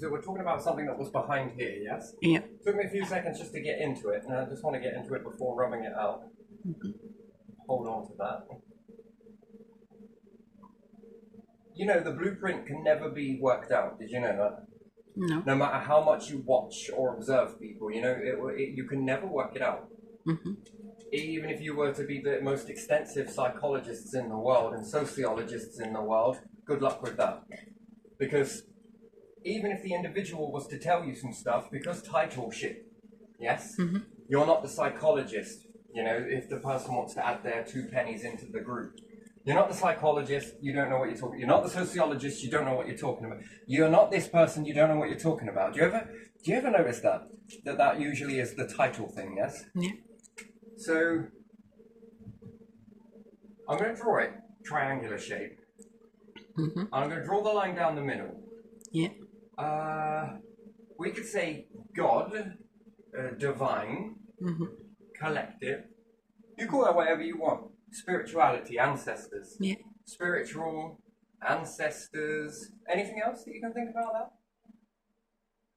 so we're talking about something that was behind here, yes? Yeah. Took me a few seconds just to get into it, and I just want to get into it before rubbing it out. Hold on to that. You know, the blueprint can never be worked out. Did you know that? No. No matter how much you watch or observe people, you know, you can never work it out. Even if you were to be the most extensive psychologists in the world and sociologists in the world, good luck with that. Because even if the individual was to tell you some stuff, because title shit, yes? You're not the psychologist, you know, if the person wants to add their 2 pennies into the group. You're not the psychologist, you don't know what you're talking about. You're not the sociologist, you don't know what you're talking about. You're not this person, you don't know what you're talking about. Do you ever notice that? That usually is the title thing, yes? Yeah. So, I'm going to draw it triangular shape. I'm going to draw the line down the middle. Yeah. We could say God, divine, collective. You call that whatever you want. Spirituality, ancestors. Yeah. Spiritual, ancestors. Anything else that you can think about that?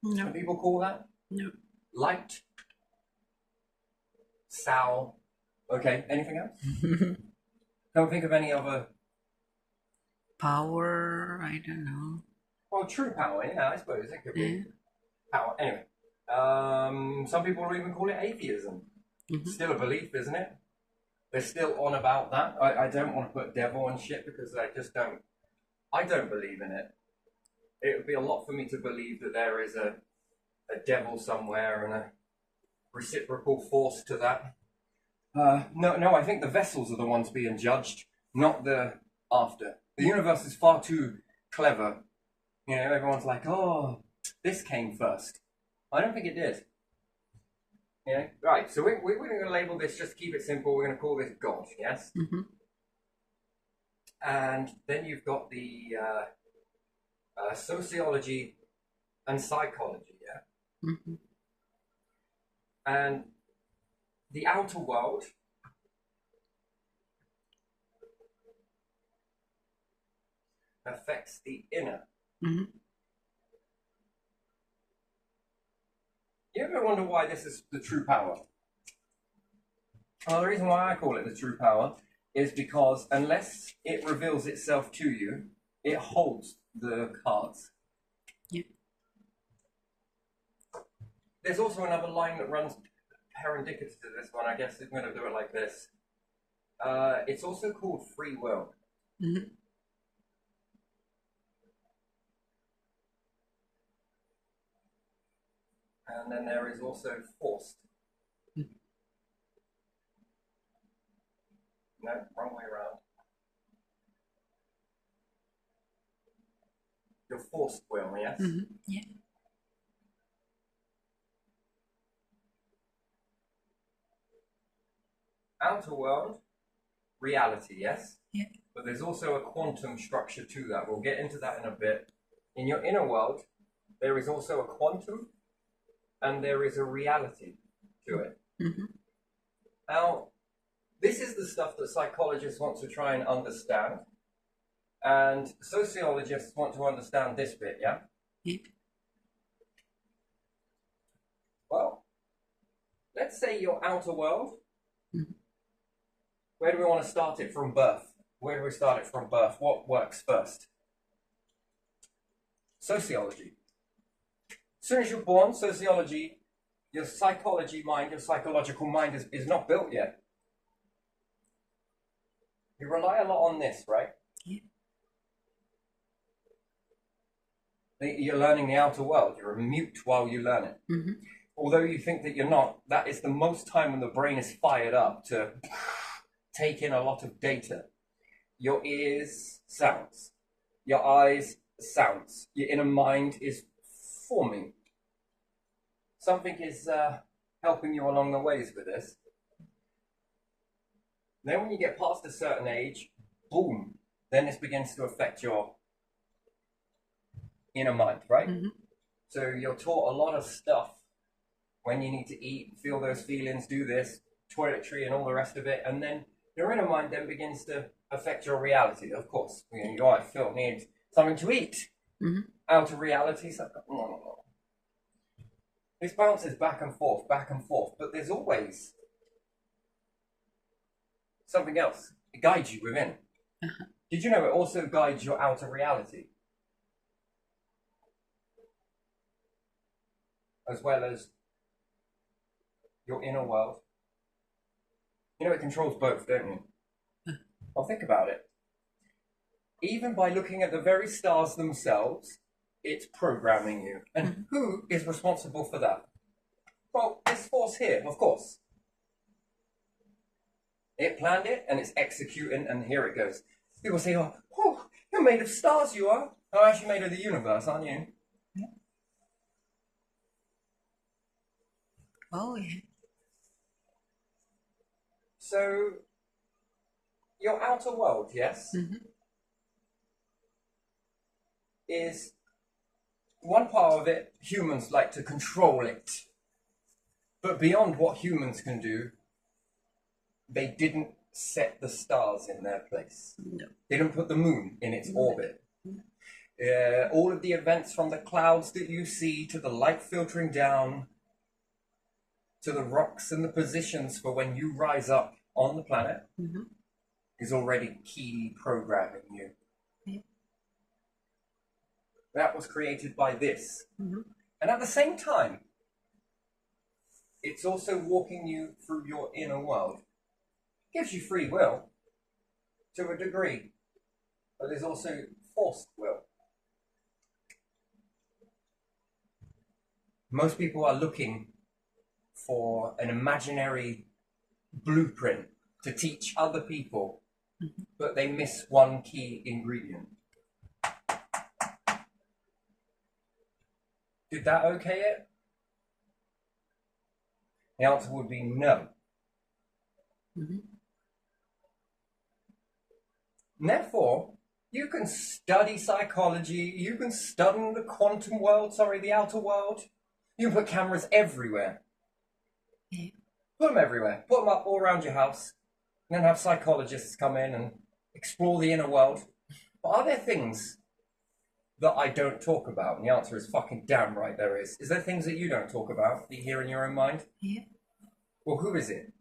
No. What people call that? No. Light. Sal. Okay, anything else? Don't think of any other. Power, I don't know. Well, true power, yeah, I suppose it could be. Yeah. Power. Anyway, some people will even call it atheism. Still a belief, isn't it? They're still on about that. I don't want to put devil and shit because I just don't. I don't believe in it. It would be a lot for me to believe that there is a devil somewhere and a reciprocal force to that. No, I think the vessels are the ones being judged, not the after. The universe is far too clever. You know, everyone's like, oh, this came first. I don't think it did. Yeah, right. So we're going to label this, just to keep it simple, we're going to call this God, yes? And then you've got the sociology and psychology, yeah? And the outer world affects the inner. You ever wonder why this is the true power? Well, the reason why I call it the true power is because unless it reveals itself to you, it holds the cards. Yeah. There's also another line that runs perpendicular to this one. I guess I'm going to do it like this. It's also called free will. And then there is also forced. No, wrong way around. Your forced will, yes? Yeah. Outer world, reality, yes? Yeah. But there's also a quantum structure to that. We'll get into that in a bit. In your inner world, there is also a quantum and there is a reality to it. Now, this is the stuff that psychologists want to try and understand. And sociologists want to understand this bit, yeah? Yeah. Well, let's say your outer world. Where do we want to start it from birth? Where do we start it from birth? What works first? Sociology. As soon as you're born, sociology, your psychology mind, your psychological mind is not built yet. You rely a lot on this, right? Yeah. You're learning the outer world. You're mute while you learn it. Although you think that you're not, that is the most time when the brain is fired up to take in a lot of data. Your ears, sounds. Your eyes, sounds. Your inner mind is forming. Something is helping you along the ways with this. Then when you get past a certain age, boom, then this begins to affect your inner mind, right? So you're taught a lot of stuff when you need to eat, feel those feelings, do this, toiletry and all the rest of it, and then your inner mind then begins to affect your reality, of course. You go, I feel need something to eat. outer reality. So, no. This bounces back and forth, but there's always something else. It guides you within. Did you know it also guides your outer reality? As well as your inner world. You know it controls both, don't you? Well, think about it. Even by looking at the very stars themselves, it's programming you. And who is responsible for that? Well, this force here, of course. It planned it and it's executing, and here it goes. People say, oh, you're made of stars, you are. I'm actually made of the universe, aren't you? Yeah. Oh, yeah. So, your outer world, yes, is one part of it, humans like to control it. But beyond what humans can do, they didn't set the stars in their place. No. They didn't put the moon in its orbit. All of the events from the clouds that you see to the light filtering down to the rocks and the positions for when you rise up on the planet is already key programming you. Yeah. That was created by this. And at the same time, it's also walking you through your inner world. It gives you free will to a degree, but there's also forced will. Most people are looking for an imaginary blueprint to teach other people, but they miss one key ingredient. Did that okay it? The answer would be no. And therefore, you can study psychology, you can study the quantum world, the outer world. You can put cameras everywhere. Yeah. Put them everywhere. Put them up all around your house. And then have psychologists come in and explore the inner world. But are there things that I don't talk about? And the answer is fucking damn right there is. Is there things that you don't talk about, that you hear in your own mind? Yeah. Well, who is it?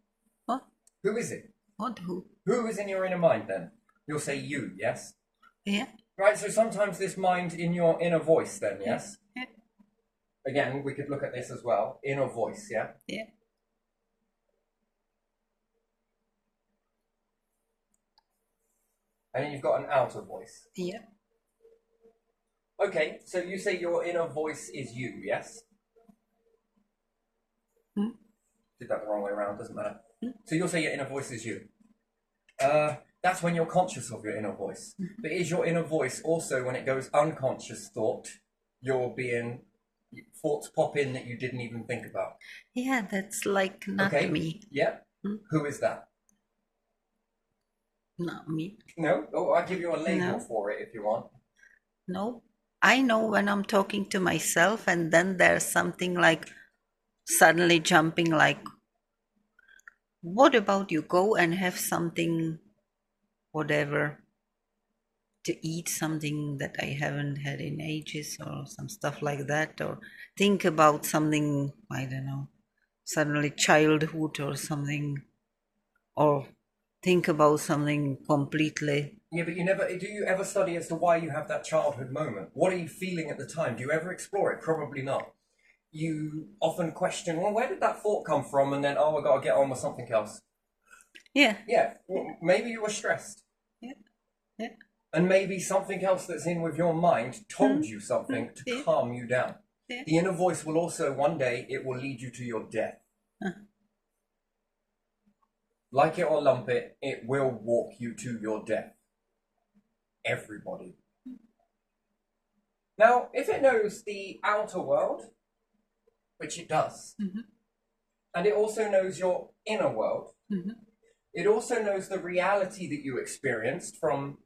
What? Who is it? What? Who? Who is in your inner mind then? You'll say you, yes? Yeah. Right, so sometimes this mind in your inner voice then, yes? Yeah. Again, we could look at this as well. Inner voice, yeah? Yeah. And then you've got an outer voice. Yeah. Okay, so you say your inner voice is you, yes? Did that the wrong way around, doesn't matter. So you'll say your inner voice is you. That's when you're conscious of your inner voice. But is your inner voice also, when it goes unconscious thought, you're being, thoughts pop in that you didn't even think about? Yeah, that's like not me. Yeah? Who is that? Not me. No? Oh, I'll give you a label No. for it if you want. No. I know when I'm talking to myself and then there's something like suddenly jumping like, what about you go and have something, whatever, to eat something that I haven't had in ages or some stuff like that, or think about something, I don't know, suddenly childhood or something, or think about something completely. Yeah, but do you ever study as to why you have that childhood moment? What are you feeling at the time? Do you ever explore it? Probably not. You often question, well, where did that thought come from? And then, oh, I got to get on with something else. Yeah. Yeah, well, maybe you were stressed. Yeah. Yeah. And maybe something else that's in with your mind told you something to calm you down. Yeah. The inner voice will also, one day, it will lead you to your death. Like it or lump it, it will walk you to your death. Everybody. Now, if it knows the outer world, which it does, and it also knows your inner world, it also knows the reality that you experienced from,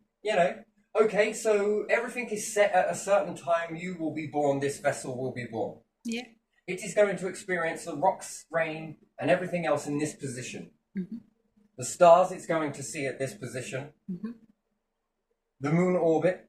okay, so everything is set at a certain time, you will be born, this vessel will be born. Yeah. It is going to experience the rocks, rain, and everything else in this position. The stars it's going to see at this position. The moon orbit,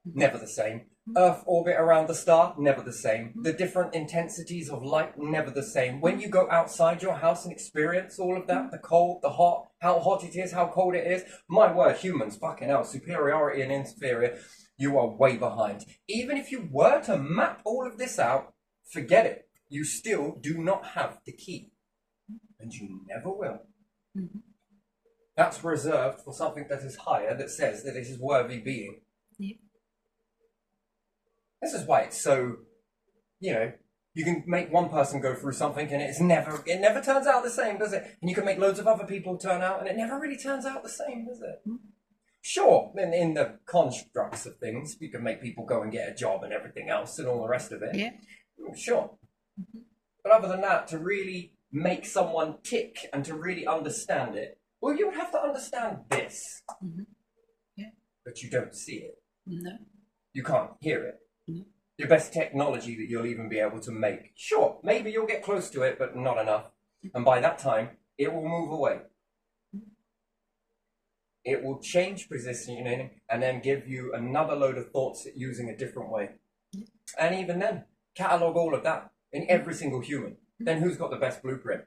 never the same. Earth orbit around the star, never the same. The different intensities of light, never the same. When you go outside your house and experience all of that, the cold, the hot, how hot it is, how cold it is, my word, humans, fucking hell, superiority and inferior, you are way behind. Even if you were to map all of this out, forget it. You still do not have the key. And you never will. Mm-hmm. That's reserved for something that is higher, that says that it is worthy being. Yeah. This is why it's so, you can make one person go through something and it never turns out the same, does it? And you can make loads of other people turn out and it never really turns out the same, does it? Mm-hmm. Sure, in the constructs of things, you can make people go and get a job and everything else and all the rest of it. Yeah. Sure. Mm-hmm. But other than that, to really make someone tick and to really understand it, well, you would have to understand this. Mm-hmm. Yeah. But you don't see it. No. You can't hear it. No. Your best technology that you'll even be able to make. Sure, maybe you'll get close to it, but not enough. And by that time, it will move away. It will change positioning and then give you another load of thoughts using a different way. And even then, catalog all of that in every single human. Then who's got the best blueprint?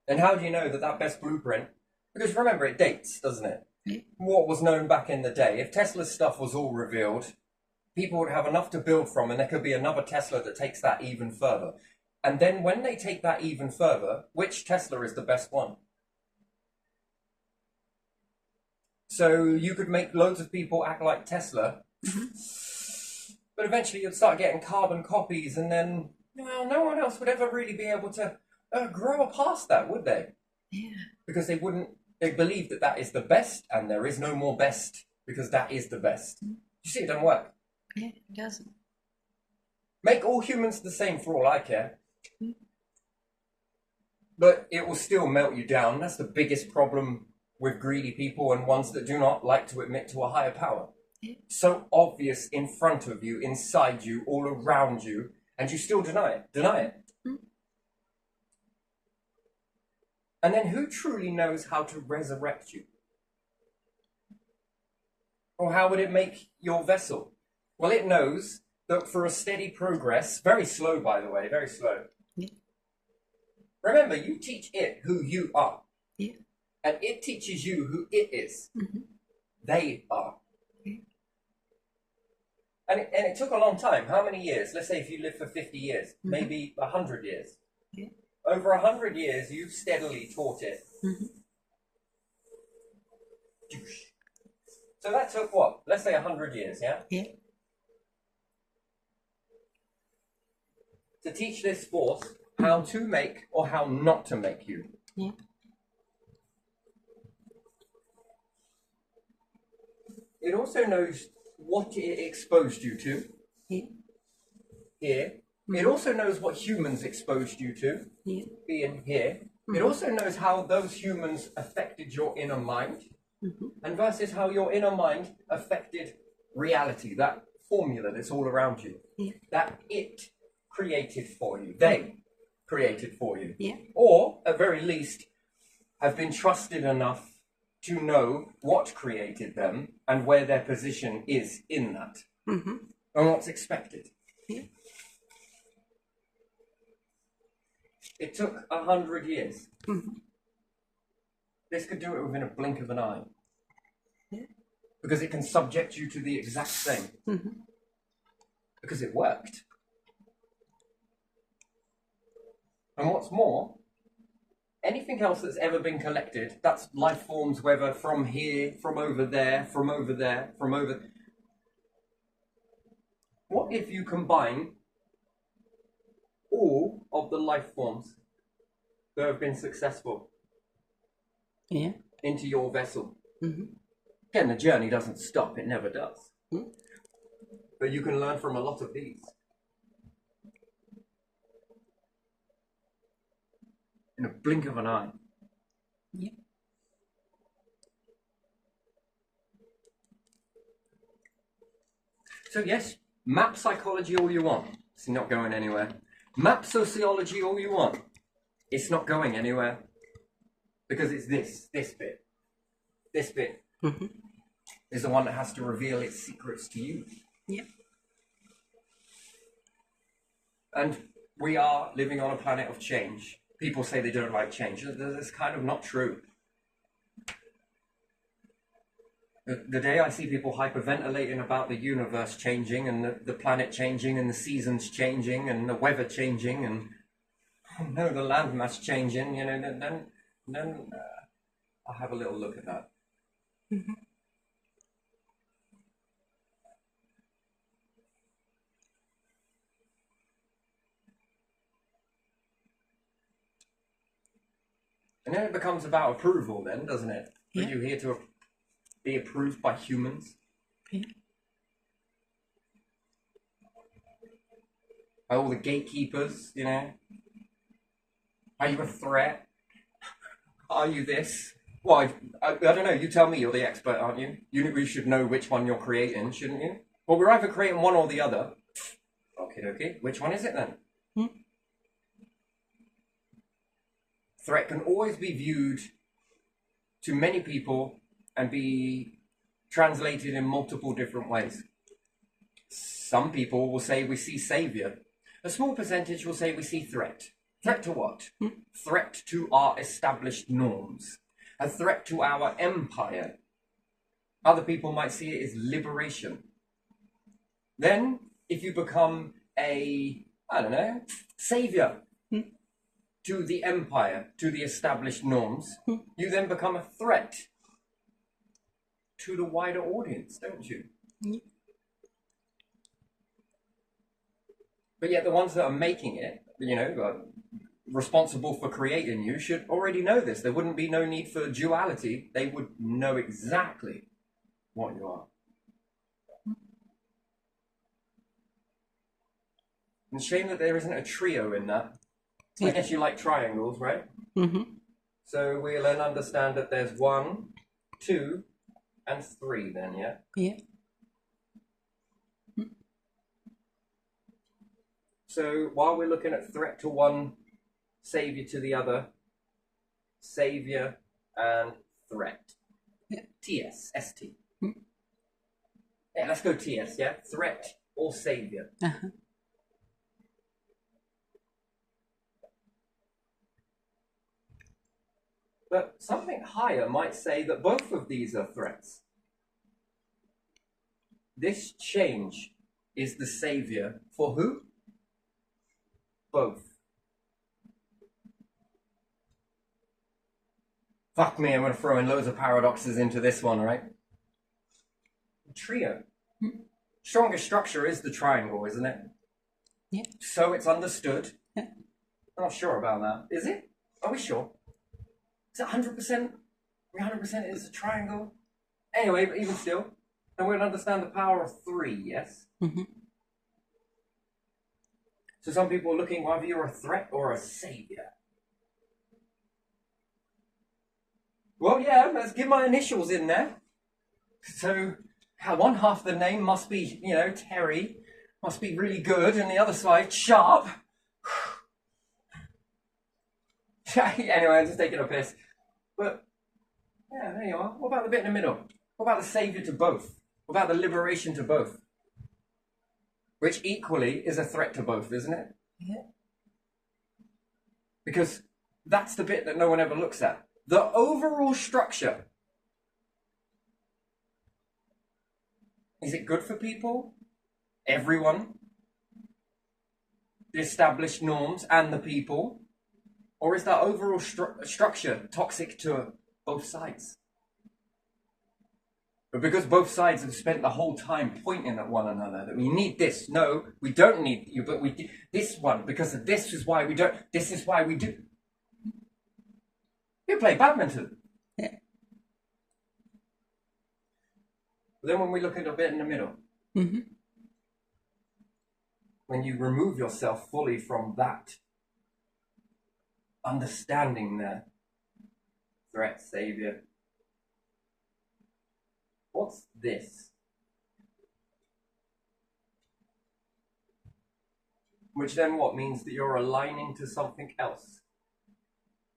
And how do you know that that best blueprint? Because remember, it dates, doesn't it? Yeah. What was known back in the day. If Tesla's stuff was all revealed, people would have enough to build from, and there could be another Tesla that takes that even further. And then when they take that even further, which Tesla is the best one? So you could make loads of people act like Tesla, but eventually you'd start getting carbon copies, and then, well, no one else would ever really be able to grow past that, would they? Yeah. Because they believe that that is the best, and there is no more best, because that is the best. You see, it doesn't work. Yeah, it doesn't. Make all humans the same for all I care. But it will still melt you down. That's the biggest problem with greedy people and ones that do not like to admit to a higher power. Yeah. So obvious in front of you, inside you, all around you, and you still deny it. Deny it. And then who truly knows how to resurrect you? Or how would it make your vessel? Well, it knows that for a steady progress, very slow, by the way, very slow. Yeah. Remember, you teach it who you are. Yeah. And it teaches you who it is. Mm-hmm. They are. Yeah. And it took a long time. How many years? Let's say if you live for 50 years, Mm-hmm. maybe 100 years. Yeah. Over 100 years, you've steadily taught it. Mm-hmm. So that took what? Let's say 100 years, yeah? Yeah. To teach this force how to make or how not to make you. Yeah. It also knows what it exposed you to Yeah. here. It also knows what humans exposed you to Yeah. being here. It also knows how those humans affected your inner mind Mm-hmm. and versus how your inner mind affected reality, that formula that's all around you, Yeah. that it created for you, they created for you. Yeah. Or, at very least, have been trusted enough to know what created them and where their position is in that Mm-hmm. and what's expected. Yeah. It took 100 years. Mm-hmm. This could do it within a blink of an eye. Yeah. Because it can subject you to the exact same. Mm-hmm. Because it worked. And what's more, anything else that's ever been collected, that's life forms, whether from here, from over there, from over there, from over... What if you combine all of the life forms that have been successful Yeah. into your vessel? Mm-hmm. Again, the journey doesn't stop, it never does. Mm. But you can learn from a lot of these. In a blink of an eye. Yeah. So yes, map psychology all you want. It's not going anywhere. Map sociology all you want. It's not going anywhere. Because it's this bit. This bit Mm-hmm. is the one that has to reveal its secrets to you. Yeah. And we are living on a planet of change. People say they don't like change. That's kind of not true. The day I see people hyperventilating about the universe changing and the planet changing and the seasons changing and the weather changing and oh no, the landmass changing, you know, then I'll have a little look at that. Mhm. And then it becomes about approval then, doesn't it? Are Yeah. you here to be approved by humans? Yeah. By all the gatekeepers, you know? Are you a threat? Are you this? Well, I don't know. You tell me. You're the expert, aren't you? You should know which one you're creating, shouldn't you? Well, we're either creating one or the other. Okay. Which one is it then? Hmm. Threat can always be viewed to many people and be translated in multiple different ways. Some people will say we see savior. A small percentage will say we see threat. Threat to what? Threat to our established norms. A threat to our empire. Other people might see it as liberation. Then, if you become a, I don't know, savior to the empire, to the established norms, you then become a threat to the wider audience, don't you? Yeah. But yet the ones that are making it, you know, responsible for creating you should already know this. There wouldn't be no need for duality. They would know exactly what you are. And shame that there isn't a trio in that. I guess you like triangles, right? Mm-hmm. So we'll then understand that there's 1, 2, and 3 then, yeah? Yeah. So while we're looking at threat to one, savior to the other, savior and threat. Yeah. TS, ST. Hmm. Yeah, let's go TS, yeah? Threat or savior. Uh-huh. But something higher might say that both of these are threats. This change is the savior for who? Both. Fuck me, I'm going to throw in loads of paradoxes into this one, right? Trio. Strongest structure is the triangle, isn't it? Yeah. So it's understood. Yeah. I'm not sure about that. Is it? Are we sure? Is it 100%? 100% is a triangle? Anyway, but even still, then we'll understand the power of 3, yes? Mm-hmm. So some people are looking whether you're a threat or a savior. Well, yeah, let's give my initials in there. So one half of the name must be, you know, Terry, must be really good, and the other side, Sharp. Anyway, I'm just taking a piss. But, yeah, there you are. What about the bit in the middle? What about the savior to both? What about the liberation to both? Which equally is a threat to both, isn't it? Yeah. Because that's the bit that no one ever looks at. The overall structure. Is it good for people? Everyone? The established norms and the people? Or is that overall structure toxic to both sides? But because both sides have spent the whole time pointing at one another that we need this. No, we don't need you, but we do this one because of this is why we don't. This is why we do. You play badminton. Yeah. But then when we look at a bit in the middle, Mm-hmm. when you remove yourself fully from that understanding there, threat, savior, what's this? Which then what means that you're aligning to something else.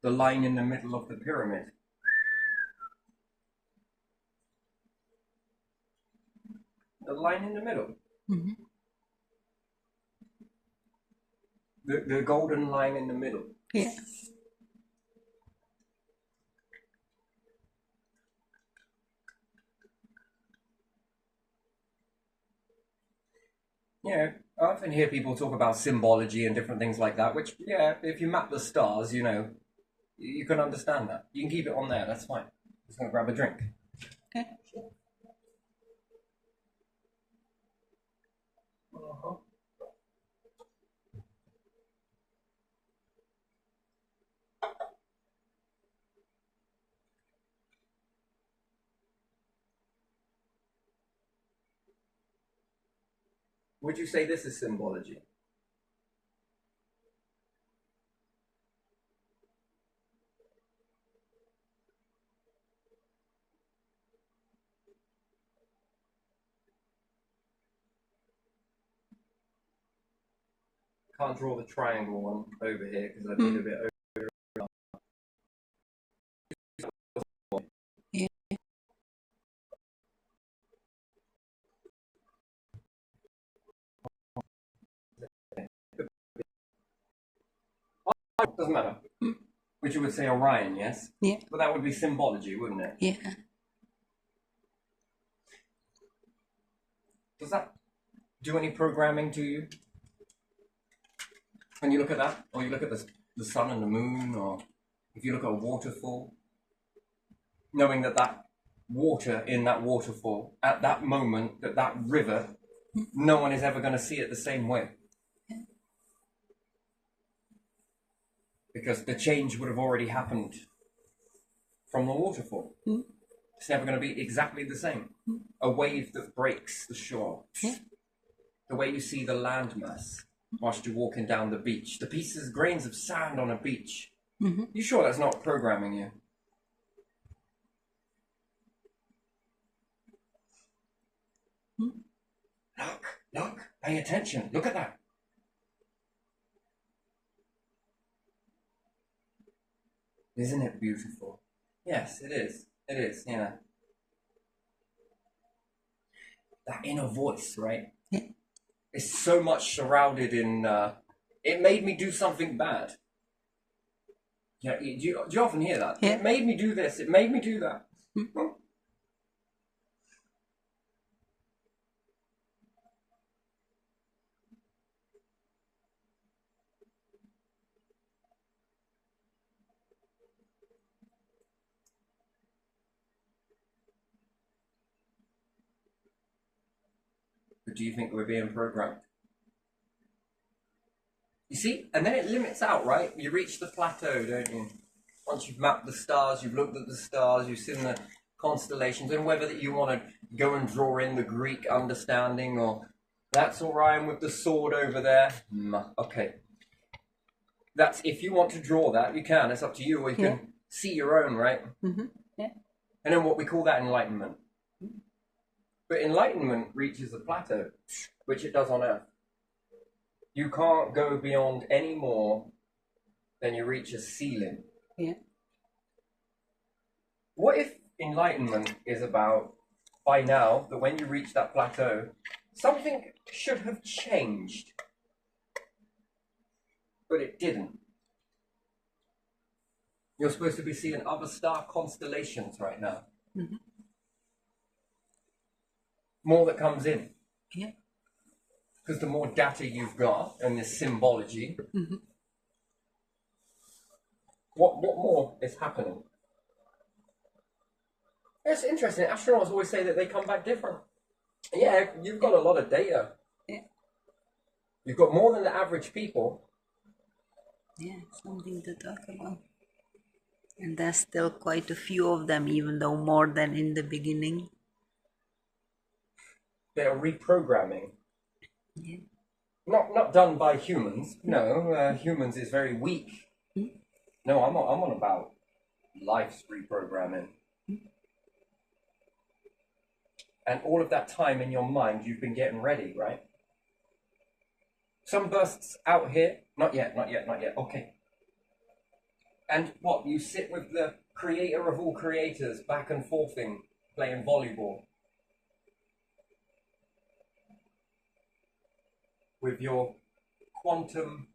The line in the middle of the pyramid. The line in the middle. Mm-hmm. The golden line in the middle. Yeah. Yeah, I often hear people talk about symbology and different things like that, which, yeah, if you map the stars, you know, you can understand that. You can keep it on there, that's fine. Just gonna grab a drink. Okay. Uh-huh. Would you say this is symbology? Can't draw the triangle one over here because I need a bit over. Yeah. Doesn't matter. Which you would say Orion, yes? Yeah. But that would be symbology, wouldn't it? Yeah. Does that do any programming to you? When you look at that, or you look at the sun and the moon, or if you look at a waterfall, knowing that that water in that waterfall, at that moment, that river, no one is ever going to see it the same way. Because the change would have already happened from the waterfall. It's never going to be exactly the same. A wave that breaks the shore. Yeah. The way you see the landmass whilst you're walking down the beach. The pieces, grains of sand on a beach. You sure that's not programming you? Look, pay attention. Look at that. Isn't it beautiful? Yes, it is. It is, yeah. That inner voice, right? Yeah. It's so much surrounded in, it made me do something bad. Yeah, do you often hear that? Yeah. It made me do this, it made me do that. But do you think we're being programmed? You see? And then it limits out, right? You reach the plateau, don't you? Once you've mapped the stars, you've looked at the stars, you've seen the constellations, and whether that you want to go and draw in the Greek understanding or that's Orion with the sword over there. Okay. That's if you want to draw that, you can. It's up to you, or you can see your own, right? Yeah. And then what we call that enlightenment. But enlightenment reaches a plateau, which it does on Earth. You can't go beyond any more than you reach a ceiling. Yeah. What if enlightenment is about, by now, that when you reach that plateau, something should have changed, but it didn't? You're supposed to be seeing other star constellations right now. More that comes in. Yeah. Because the more data you've got and this symbology, what more is happening? It's interesting. Astronauts always say that they come back different. Yeah, you've got a lot of data. Yeah. You've got more than the average people. Yeah, something to talk about. And there's still quite a few of them, even though more than in the beginning. They're reprogramming. Yeah. Not done by humans. No, humans is very weak. No, I'm on about life's reprogramming. And all of that time in your mind, you've been getting ready, right? Some bursts out here. Not yet. Okay. And what? You sit with the creator of all creators back and forthing, playing volleyball. With your quantum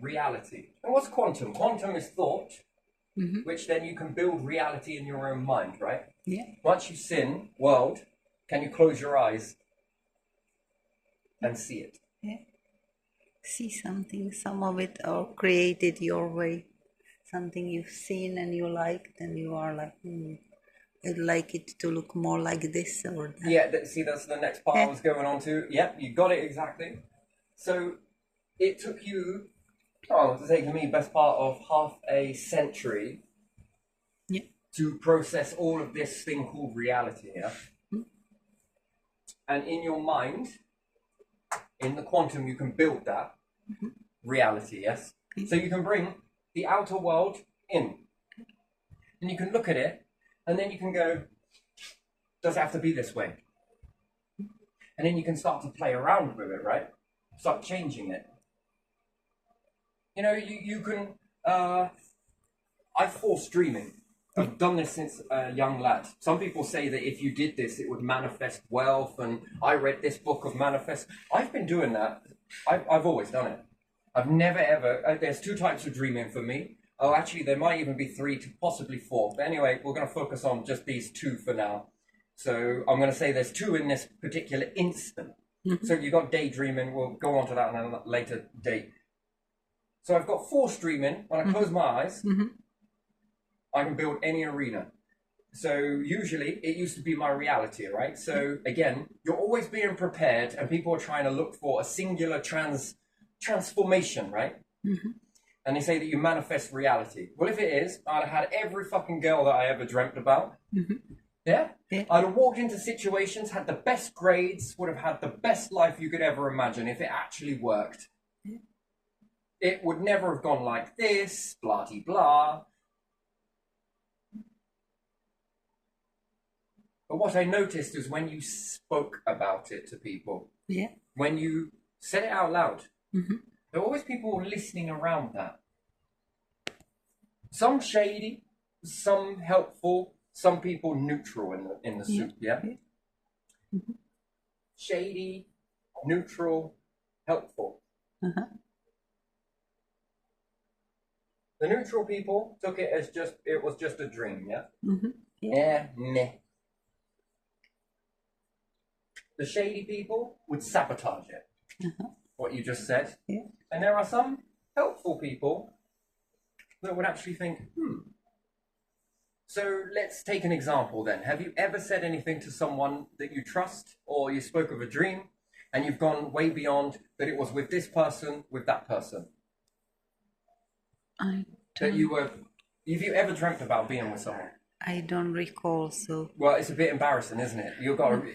reality. And what's quantum? Quantum is thought, which then you can build reality in your own mind, right? Yeah. Once you sin, world, can you close your eyes and see it? Yeah. See something, some of it, or create it your way. Something you've seen and you liked, and you are like, I'd like it to look more like this or that. Yeah, see, that's the next part I was going on to. Yep, you got it exactly. So it took you, it's taken me best part of half a century to process all of this thing called reality, yeah? And in your mind, in the quantum, you can build that reality, yes? So you can bring the outer world in. And you can look at it, and then you can go, does it have to be this way? And then you can start to play around with it, right? Start changing it. You know, you can, I force dreaming. I've done this since a young lad. Some people say that if you did this, it would manifest wealth, and I read this book of manifest. I've been doing that. I've always done it. I've never ever, there's 2 types of dreaming for me. Oh, actually, there might even be 3 to possibly 4. But anyway, we're going to focus on just these 2 for now. So I'm going to say there's 2 in this particular instant. So you've got daydreaming. We'll go on to that on a later date. So I've got force dreaming. When I close my eyes, I can build any arena. So usually it used to be my reality, right? So again, you're always being prepared, and people are trying to look for a singular transformation, right? And they say that you manifest reality. Well, if it is, I'd have had every fucking girl that I ever dreamt about. Yeah? I'd have walked into situations, had the best grades, would have had the best life you could ever imagine if it actually worked. It would never have gone like this, blah-de-blah. But what I noticed is when you spoke about it to people, when you said it out loud, there were always people listening around that. Some shady, some helpful, some people neutral in the soup, yeah? Shady, neutral, helpful. The neutral people took it as it was just a dream, yeah? Meh. The shady people would sabotage it. What you just said. And there are some helpful people that would actually think, So let's take an example then. Have you ever said anything to someone that you trust, or you spoke of a dream and you've gone way beyond that it was with this person, with that person? Have you ever dreamt about being with someone? I don't recall, so. Well, it's a bit embarrassing, isn't it?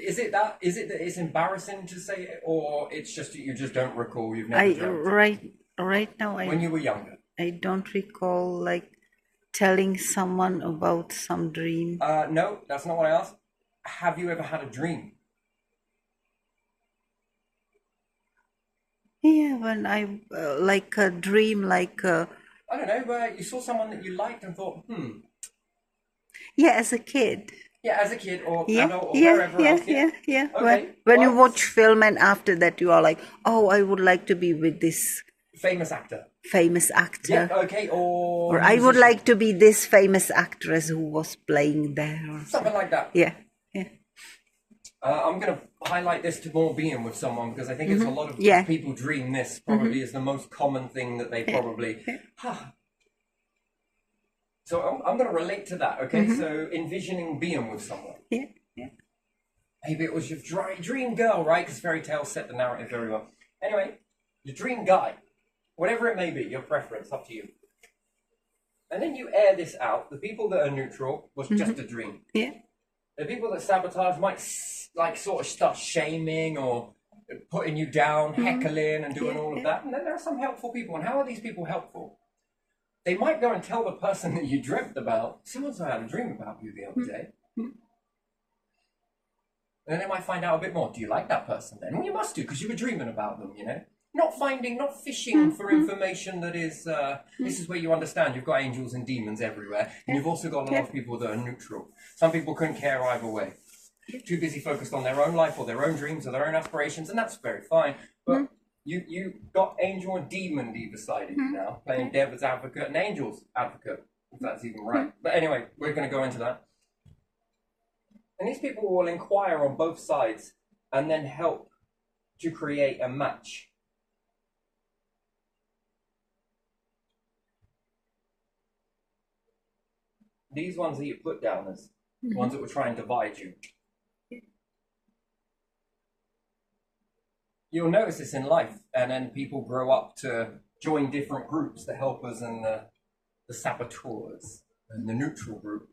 Is it that it's embarrassing to say it, or it's just that you just don't recall? You've never dreamt? Right now, when you were younger. I don't recall like telling someone about some dream. No, that's not what I asked. Have you ever had a dream? Yeah, when I like a dream, like. I don't know, where you saw someone that you liked and thought, Yeah, as a kid. Yeah, as a kid or adult or wherever else. Yeah. Okay. When you watch film and after that you are like, oh, I would like to be with this famous actor. Yeah, okay, or I would like to be this famous actress who was playing there. Or something like that. Yeah. I'm going to highlight this to more being with someone because I think it's a lot of people dream this probably is the most common thing that they probably... So I'm going to relate to that, okay? So envisioning being with someone. Yeah. Maybe it was your dream girl, right? Because fairy tales set the narrative very well. Anyway, your dream guy, whatever it may be, your preference, up to you. And then you air this out. The people that are neutral was just a dream. Yeah. The people that sabotage might like sort of start shaming or putting you down, heckling and doing all of that. And then there are some helpful people. And how are these people helpful? They might go and tell the person that you dreamt about, someone's had a dream about you the other day. And then they might find out a bit more. Do you like that person then? Well, you must do, because you were dreaming about them, you know? Not fishing for information that is, this is where you understand you've got angels and demons everywhere. And you've also got a lot of people that are neutral. Some people couldn't care either way. Too busy focused on their own life or their own dreams or their own aspirations, and that's very fine. But You got angel and demon either side of you now, playing devil's advocate and angel's advocate, if that's even right. But anyway, we're going to go into that. And these people will inquire on both sides and then help to create a match. These ones that you put down as ones that will try and divide you. You'll notice this in life, and then people grow up to join different groups, the helpers and the saboteurs, and the neutral group.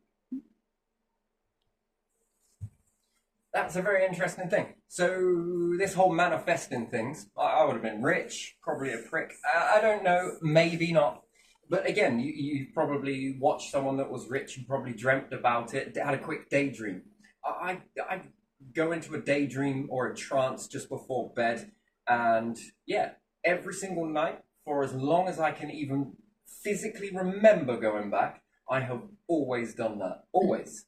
That's a very interesting thing. So this whole manifesting things, I would have been rich, probably a prick. I don't know, maybe not. But again, you probably watched someone that was rich and probably dreamt about it, had a quick daydream. I go into a daydream or a trance just before bed, and yeah, every single night for as long as I can even physically remember going back, I have always done that. Always.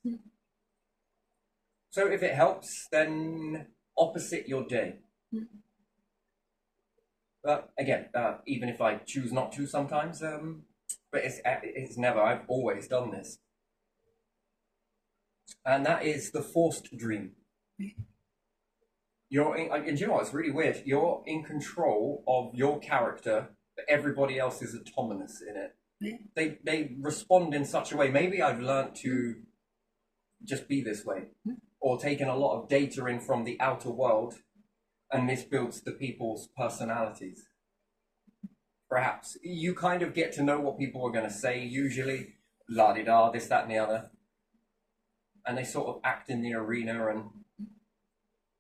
So if it helps, then opposite your day. But again, even if I choose not to sometimes, but it's never, I've always done this. And that is the forced dream. You're in, and you know what, it's really weird. You're in control of your character, but everybody else is autonomous in it. They respond in such a way. Maybe I've learned to just be this way, or taken a lot of data in from the outer world, and this builds the people's personalities. Perhaps you kind of get to know what people are going to say, usually, la-di-da, this, that, and the other. And they sort of act in the arena, and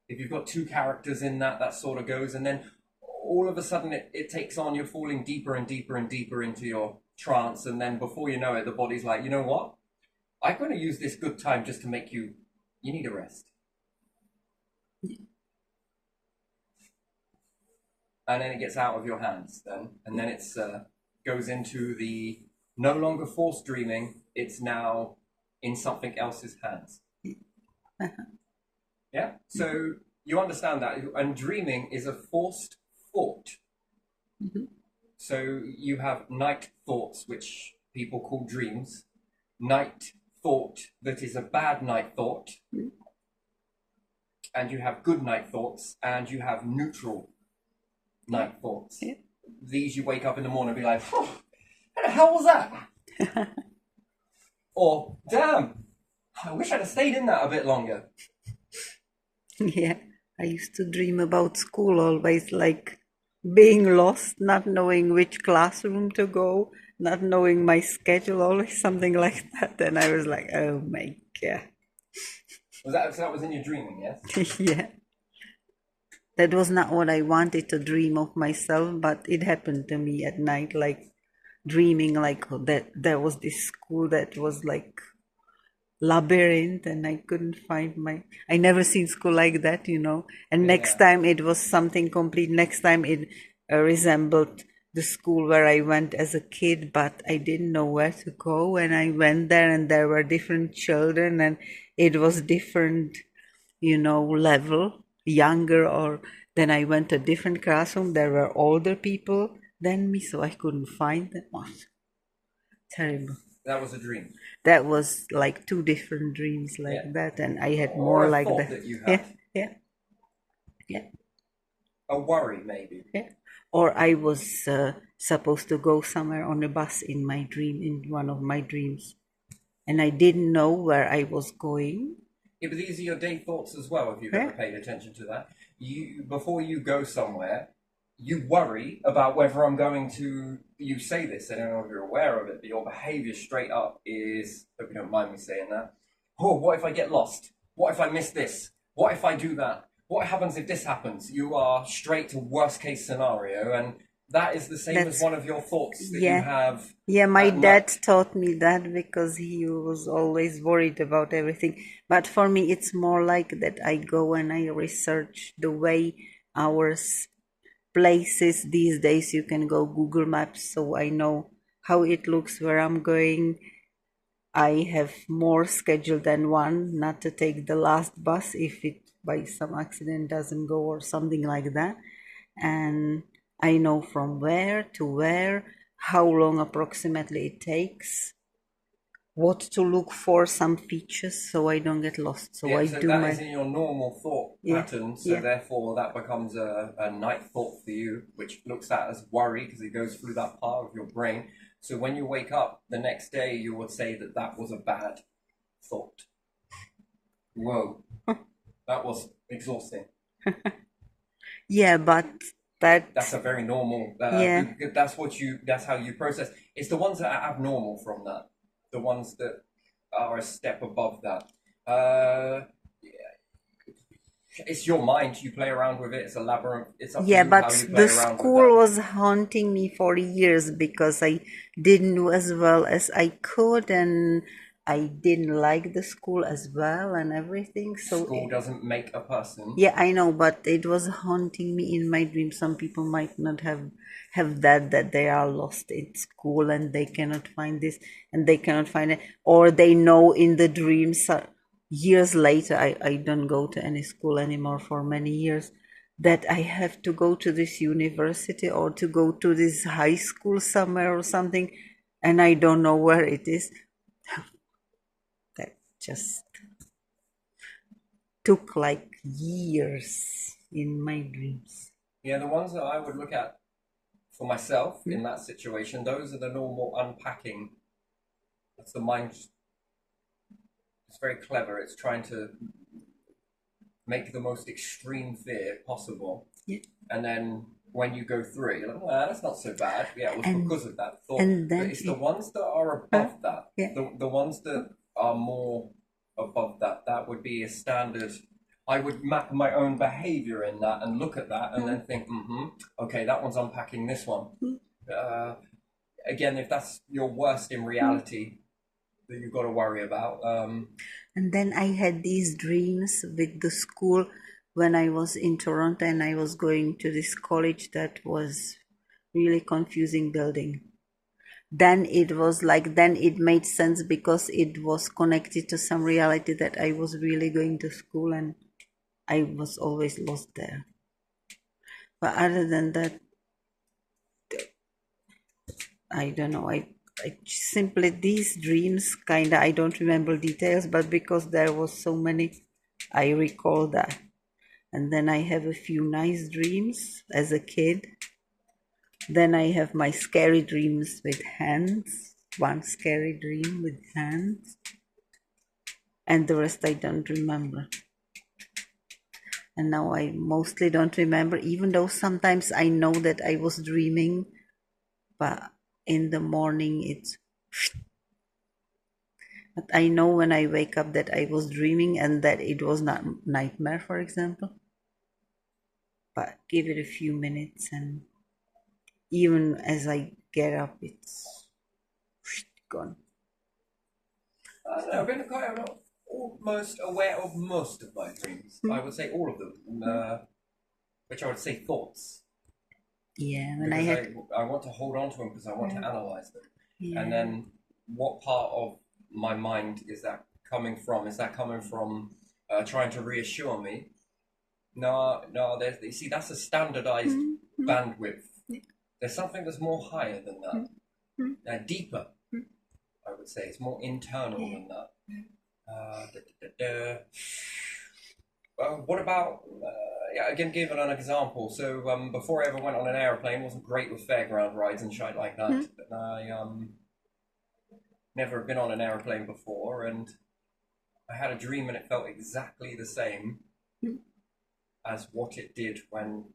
if you've got two characters in that, that sort of goes, and then all of a sudden it takes on, you're falling deeper and deeper and deeper into your trance, and then before you know it, the body's like, you know what? I'm going to use this good time just to make you need a rest. And then it gets out of your hands then, and then it's goes into the no longer forced dreaming, it's now in something else's hands. Yeah? So you understand that, and dreaming is a forced thought. So you have night thoughts, which people call dreams, night thought that is a bad night thought, and you have good night thoughts, and you have neutral night thoughts. These you wake up in the morning and be like, oh, what the hell was that? Or, damn, I wish I'd have stayed in that a bit longer. Yeah, I used to dream about school always, like being lost, not knowing which classroom to go, not knowing my schedule, always something like that. And I was like, oh my God. So that was in your dreaming, yes? Yeah. That was not what I wanted to dream of myself, but it happened to me at night, like dreaming like that there was this school that was like labyrinth, and I couldn't find I never seen school like that, and next time it was something complete. Next time it resembled the school where I went as a kid, but I didn't know where to go, and I went there and there were different children, and it was different, level, younger, or then I went to a different classroom, there were older people than me, so I couldn't find them. Oh, terrible. That was a dream. That was like two different dreams like that, and I had more like that. You had. Yeah. A worry, maybe. Yeah. Or I was supposed to go somewhere on a bus in my dream, in one of my dreams, and I didn't know where I was going. Yeah, but these are your day thoughts as well, if you've ever paid attention to that. Before you go somewhere, you worry about whether I'm going to, you say this, I don't know if you're aware of it, but your behavior straight up is, hope you don't mind me saying that, oh, what if I get lost? What if I miss this? What if I do that? What happens if this happens? You are straight to worst case scenario, and that is the same as one of your thoughts that you have. Yeah, my dad taught me that because he was always worried about everything. But for me, it's more like that I go and I research the way our places these days. You can go Google Maps, so I know how it looks, where I'm going. I have more schedule than one, not to take the last bus if it by some accident doesn't go or something like that. And I know from where to where, how long approximately it takes, what to look for, some features, so I don't get lost. So Yeah, I so do that is my, in your normal thought yeah, pattern, so yeah. therefore that becomes a night thought for you, which looks at as worry because it goes through that part of your brain. So when you wake up the next day, you would say that that was a bad thought. Whoa, that was exhausting. Yeah, but that, That's a very normal. yeah, That's what you. That's how you process. It's the ones that are abnormal from that. The ones that are a step above that. It's your mind. You play around with it. It's a labyrinth. It's up to yeah, you how but you play the around with school that. was haunting me for years because I didn't do as well as I could, and I didn't like the school as well and everything. So School doesn't make a person. yeah, I know, but it was haunting me in my dreams. Some people might not have that they are lost in school and they cannot find this and they cannot find it, or they know in the dreams. Years later, I don't go to any school anymore for many years. That I have to go to this university or to go to this high school somewhere or something, and I don't know where it is. That just took like years in my dreams. Yeah, the ones that I would look at for myself in that situation, those are the normal unpacking. That's the mind. It's very clever. It's trying to make the most extreme fear possible. Yeah. And then when you go through it, you're like, well, that's not so bad. Yeah, it was And because of that thought. and But then it's the ones that are above that, yeah. the ones that are more above that, that would be a standard. I would map my own behavior in that and look at that and then think, okay, that one's unpacking this one. Again, if that's your worst in reality that you've got to worry about, And then I had these dreams with the school when I was in Toronto and I was going to this college that was really confusing building. Then it was like, then it made sense because it was connected to some reality that I was really going to school and I was always lost there. But other than that, I don't know. I simply, these dreams kinda, I don't remember details, but because there was so many, I recall that. And then I have a few nice dreams as a kid. Then I have my scary dreams with hands. One scary dream with hands, and the rest I don't remember. And now I mostly don't remember, even though sometimes I know that I was dreaming, but in the morning it's. But I know when I wake up that I was dreaming and that it was not nightmare, for example. But give it a few minutes, and even as I get up, it's gone. I don't know, I've been quite almost aware of most of my dreams. I would say all of them, which I would say thoughts. Yeah, when Because I had. I want to hold on to them because I want to analyze them. Yeah. And then what part of my mind is that coming from? Is that coming from trying to reassure me? No, no, you see, that's a standardized bandwidth. There's something that's more higher than that, deeper, I would say. It's more internal than that. What about, yeah, again, giving an example. So before I ever went on an aeroplane, wasn't great with fairground rides and shit like that. I never been on an aeroplane before, and I had a dream and it felt exactly the same as what it did when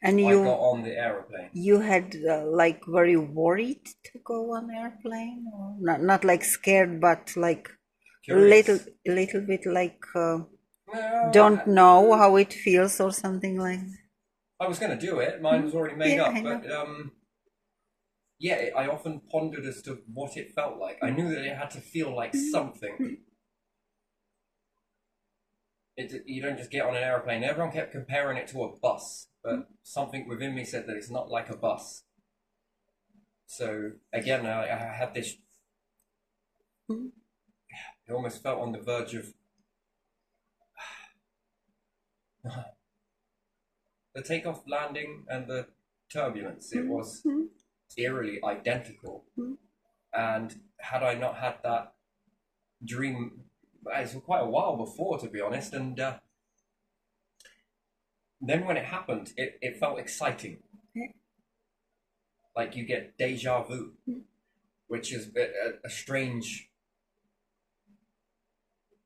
And I got on the aeroplane. you had like very worried to go on airplane, or not like scared, but like Curious. a little bit like No, don't know how it feels or something like that. I was going to do it. Mine was already made Yeah, up, I know. but yeah, I often pondered as to what it felt like. I knew that it had to feel like something. You don't just get on an aeroplane. Everyone kept comparing it to a bus, but something within me said that it's not like a bus. So again, I had this. I almost felt on the verge of the takeoff, landing, and the turbulence. It was eerily identical. And had I not had that dream, it's quite a while before, to be honest, and then when it happened, it felt exciting. Like you get deja vu, which is a strange.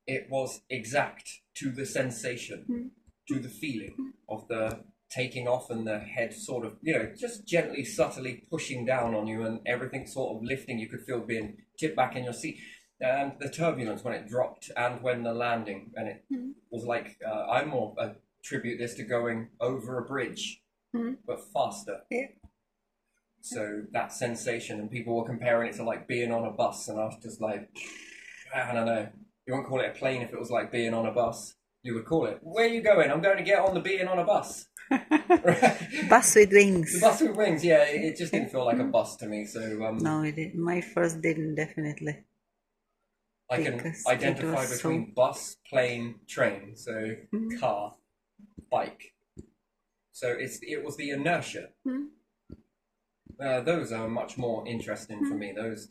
It was exact to the sensation, to the feeling of the taking off and the head sort of, just gently, subtly pushing down on you and everything sort of lifting. You could feel being tipped back in your seat. And the turbulence when it dropped and when the landing, and it was like, I more attribute this to going over a bridge, but faster. Yeah. So that sensation, and people were comparing it to like being on a bus, and I was just like, I don't know. You wouldn't call it a plane if it was like being on a bus. You would call it, where are you going? I'm going to get on the being on a bus. Bus with wings. The bus with wings, yeah. It just didn't feel like a bus to me. So No, it didn't. My first didn't, definitely. I can Because identify it was between bus, plane, train. So car, bike. So it was the inertia. Those are much more interesting for me. Those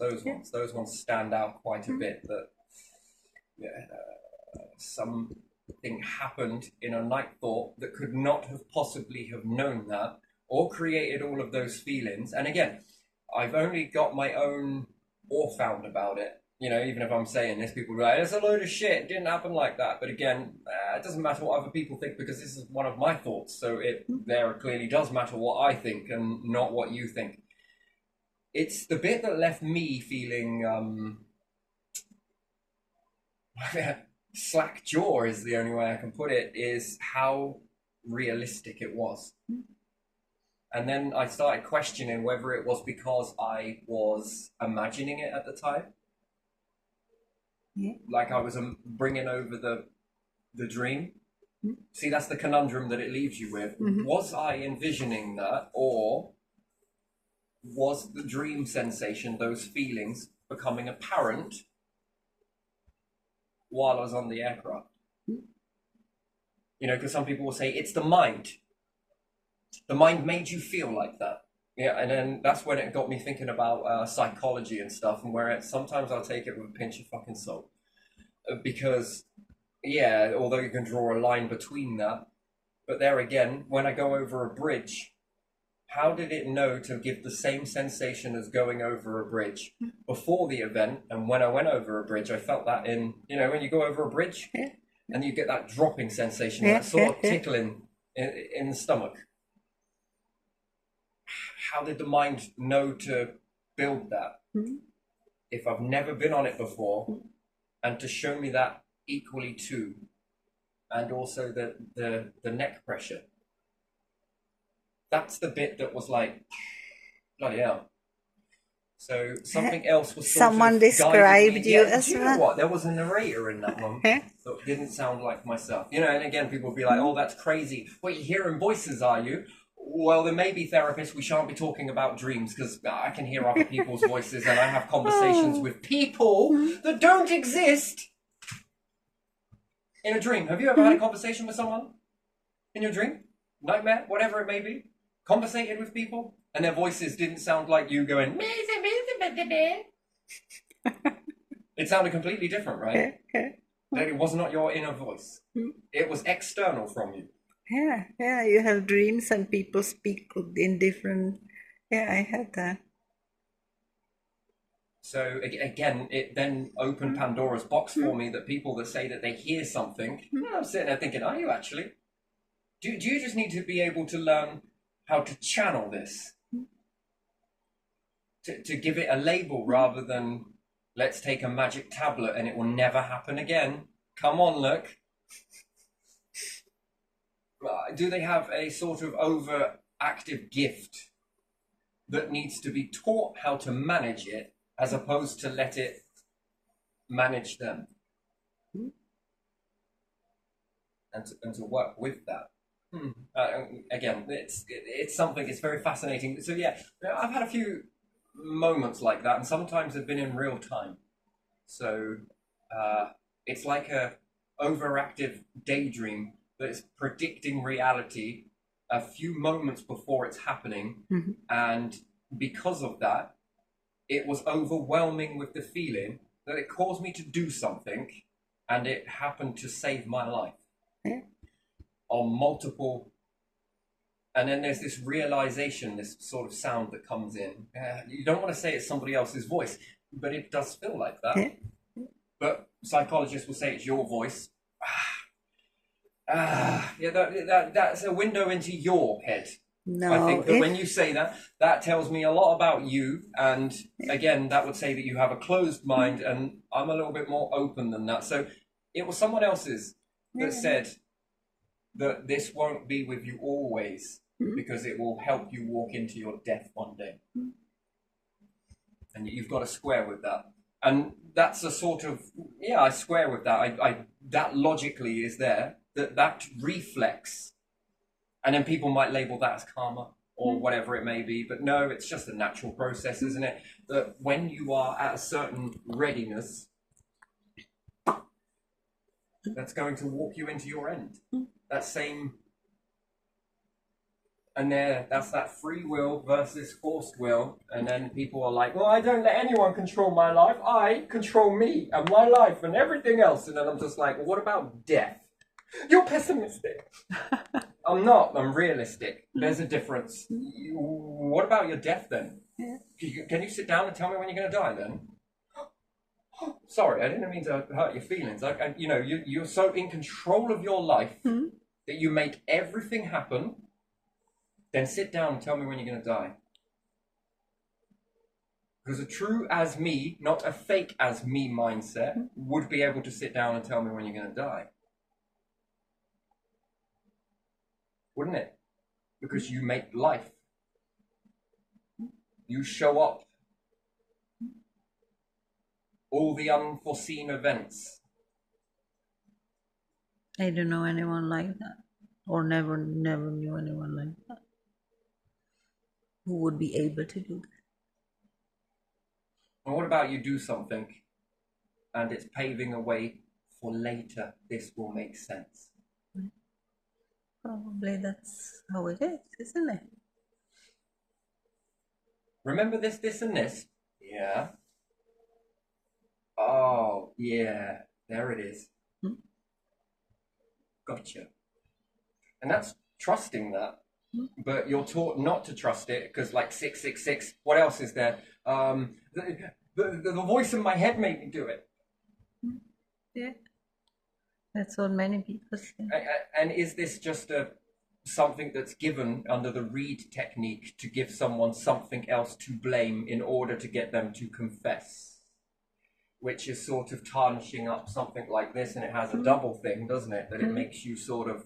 ones stand out quite a bit. That something happened in a night thought that could not have possibly have known that or created all of those feelings. And again, I've only got my own awe found about it. Even if I'm saying this, people are like, it's a load of shit, it didn't happen like that. But again, it doesn't matter what other people think, because this is one of my thoughts. So it there clearly does matter what I think and not what you think. It's the bit that left me feeling slack jaw is the only way I can put it, is how realistic it was. And then I started questioning whether it was because I was imagining it at the time. Like I was bringing over the dream. See, that's the conundrum that it leaves you with. Was I envisioning that, or was the dream sensation, those feelings, becoming apparent while I was on the aircraft? Because some people will say it's the mind. The mind made you feel like that. Yeah, and then that's when it got me thinking about psychology and stuff, and where sometimes I'll take it with a pinch of fucking salt. Because, yeah, although you can draw a line between that, but there again, when I go over a bridge, how did it know to give the same sensation as going over a bridge before the event? And when I went over a bridge, I felt that in, when you go over a bridge and you get that dropping sensation, that sort of tickling in the stomach. How did the mind know to build that? If I've never been on it before, and to show me that equally too, and also the neck pressure. That's the bit that was like, bloody hell. So something else was sort Someone of described you as do you know what? There was a narrator in that one that didn't sound like myself. And again, people would be like, oh, that's crazy. What, you're hearing voices, are you? Well, there may be therapists. We shan't be talking about dreams, because I can hear other people's voices, and I have conversations with people that don't exist in a dream. Have you ever had a conversation with someone in your dream? Nightmare? Whatever it may be? Conversated with people, and their voices didn't sound like you going... It sounded completely different, right? It was not your inner voice. It was external from you. Yeah, you have dreams and people speak in different... Yeah, I had that. So again, it then opened Pandora's box for me, that people that say that they hear something, I'm sitting there thinking, are you actually? Do you just need to be able to learn how to channel this? To give it a label rather than, let's take a magic tablet and it will never happen again. Come on, look. Do they have a sort of overactive gift that needs to be taught how to manage it, as opposed to let it manage them? And to work with that. Again, it's something, it's very fascinating. So yeah, I've had a few moments like that, and sometimes they've been in real time. So it's like a overactive daydream that's predicting reality a few moments before it's happening, and because of that, it was overwhelming with the feeling that it caused me to do something, and it happened to save my life on multiple. And then there's this realization, this sort of sound that comes in. You don't want to say it's somebody else's voice, but it does feel like that. But psychologists will say it's your voice. Yeah, that's a window into your head. No, I think that when you say that, that tells me a lot about you. And again, that would say that you have a closed mind, and I'm a little bit more open than that. So it was someone else's that said that this won't be with you always, because it will help you walk into your death one day. And you've got to square with that. And that's a sort of, yeah, I square with that. I that logically is there, that reflex. And then people might label that as karma or whatever it may be. But no, it's just a natural process, isn't it? That when you are at a certain readiness, that's going to walk you into your end. That same, and that's that free will versus forced will. And then people are like, well, I don't let anyone control my life. I control me and my life and everything else. And then I'm just like, well, what about death? You're pessimistic. I'm not. I'm realistic. There's a difference. What about your death then? Can you sit down and tell me when you're going to die then? Sorry, I didn't mean to hurt your feelings. You're so in control of your life that you make everything happen. Then sit down and tell me when you're going to die. Because a true as me, not a fake as me mindset would be able to sit down and tell me when you're going to die. Wouldn't it? Because you make life. You show up. All the unforeseen events. I don't know anyone like that, or never knew anyone like that who would be able to do that. And what about you do something and it's paving a way for later this will make sense? Probably that's how it is, isn't it? Remember this, this, and this? Yeah. Oh, yeah. There it is. Gotcha. And that's trusting that. But you're taught not to trust it because, like 666, what else is there? The voice in my head made me do it. Yeah. That's what many people say. And is this just something that's given under the Reed technique to give someone something else to blame in order to get them to confess? Which is sort of tarnishing up something like this, and it has a double thing, doesn't it? That it makes you sort of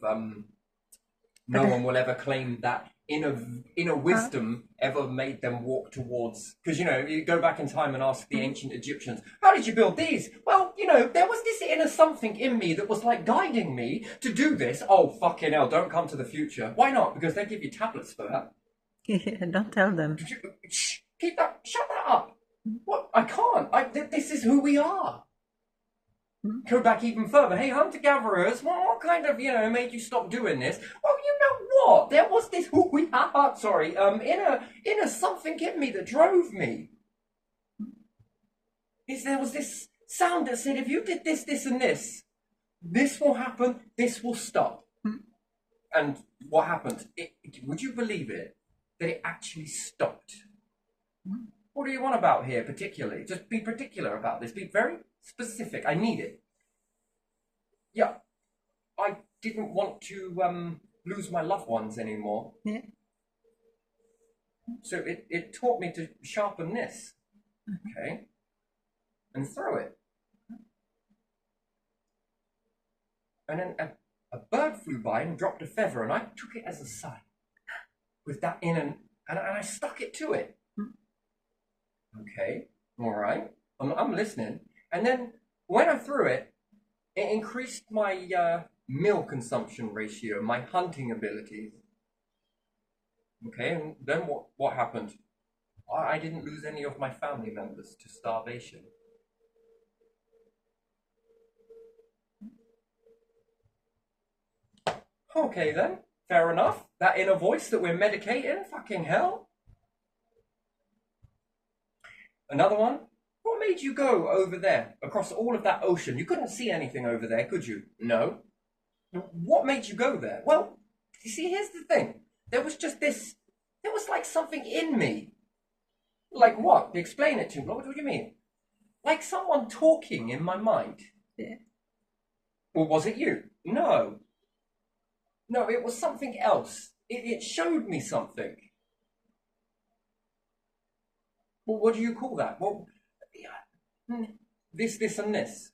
no one will ever claim that inner wisdom ever made them walk towards. Because you go back in time and ask the ancient Egyptians, how did you build these? Well, there was this inner something in me that was like guiding me to do this. Oh, fucking hell, don't come to the future. Why not? Because they give you tablets for that. Yeah, don't tell them. Shut that up. What? I can't. This is who we are. Go back even further. Hey, hunter-gatherers, what kind of, made you stop doing this? Well, you know what? There was this who we are. Sorry, inner something in me that drove me. There was this sound that said, if you did this, this, and this will happen. This will stop. And what happened? Would you believe it? That it actually stopped. What do you want about here, particularly? Just be particular about this. Be very specific. I need it. Yeah. I didn't want to lose my loved ones anymore. Yeah. So it taught me to sharpen this. Okay. And throw it. And then a bird flew by and dropped a feather, and I took it as a sign. With that in and I stuck it to it. Okay, all right. I'm listening. And then when I threw it, it increased my meal consumption ratio, my hunting abilities. Okay, and then what happened? I didn't lose any of my family members to starvation. Okay then, Fair enough. That inner voice that we're medicating, fucking hell. Another one. What made you go over there, across all of that ocean? You couldn't see anything over there, could you? No. What made you go there? Well, you see, here's the thing. There was just this, there was like something in me. Like what? Explain it to me. What do you mean? Like someone talking in my mind. Yeah. Or was it you? No. No, it was something else. It showed me something. Well, what do you call that? Well, this, and this.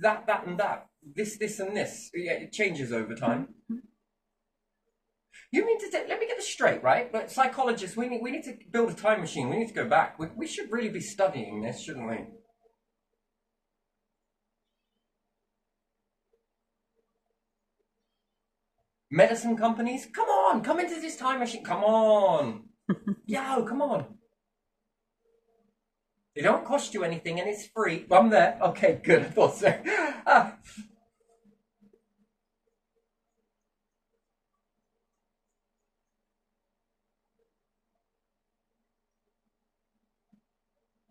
That, and that. This, and this. Yeah, it changes over time. You mean to say, let me get this straight, right? But psychologists, we need to build a time machine. We need to go back. We should really be studying this, shouldn't we? Medicine companies, come on, come into this time machine. Come on. Yo, come on. They don't cost you anything and it's free. I'm there. Okay, good. I thought so.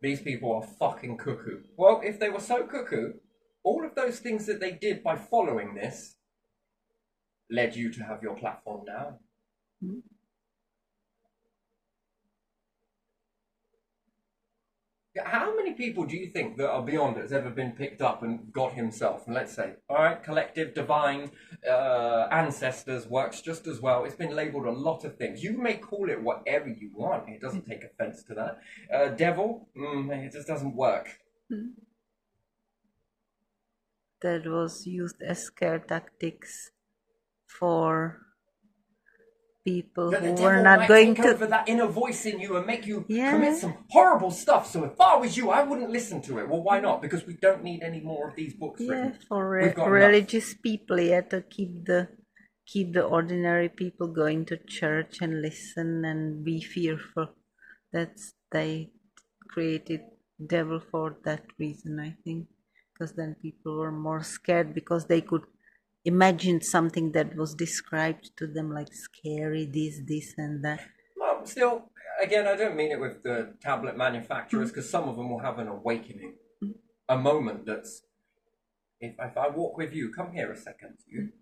These people are fucking cuckoo. Well, if they were so cuckoo, all of those things that they did by following this led you to have your platform now. Mm-hmm. How many people do you think that are beyond has ever been picked up and God himself? And let's say, all right, collective, divine, ancestors works just as well. It's been labeled a lot of things. You may call it whatever you want. It doesn't take offense to that. Devil, it just doesn't work. That was used as scare tactics for people who were not going to over that inner voice in you and make you commit some horrible stuff. So if I was you, I wouldn't listen to it. Well, why not? Because we don't need any more of these books written. For religious people, to keep the ordinary people going to church and listen and be fearful. They created devil for that reason, I think, because then people were more scared because they could imagine something that was described to them like scary, this and that. Well, still, again, I don't mean it with the tablet manufacturers, because some of them will have an awakening, a moment that's, if I walk with you, come here a second, you.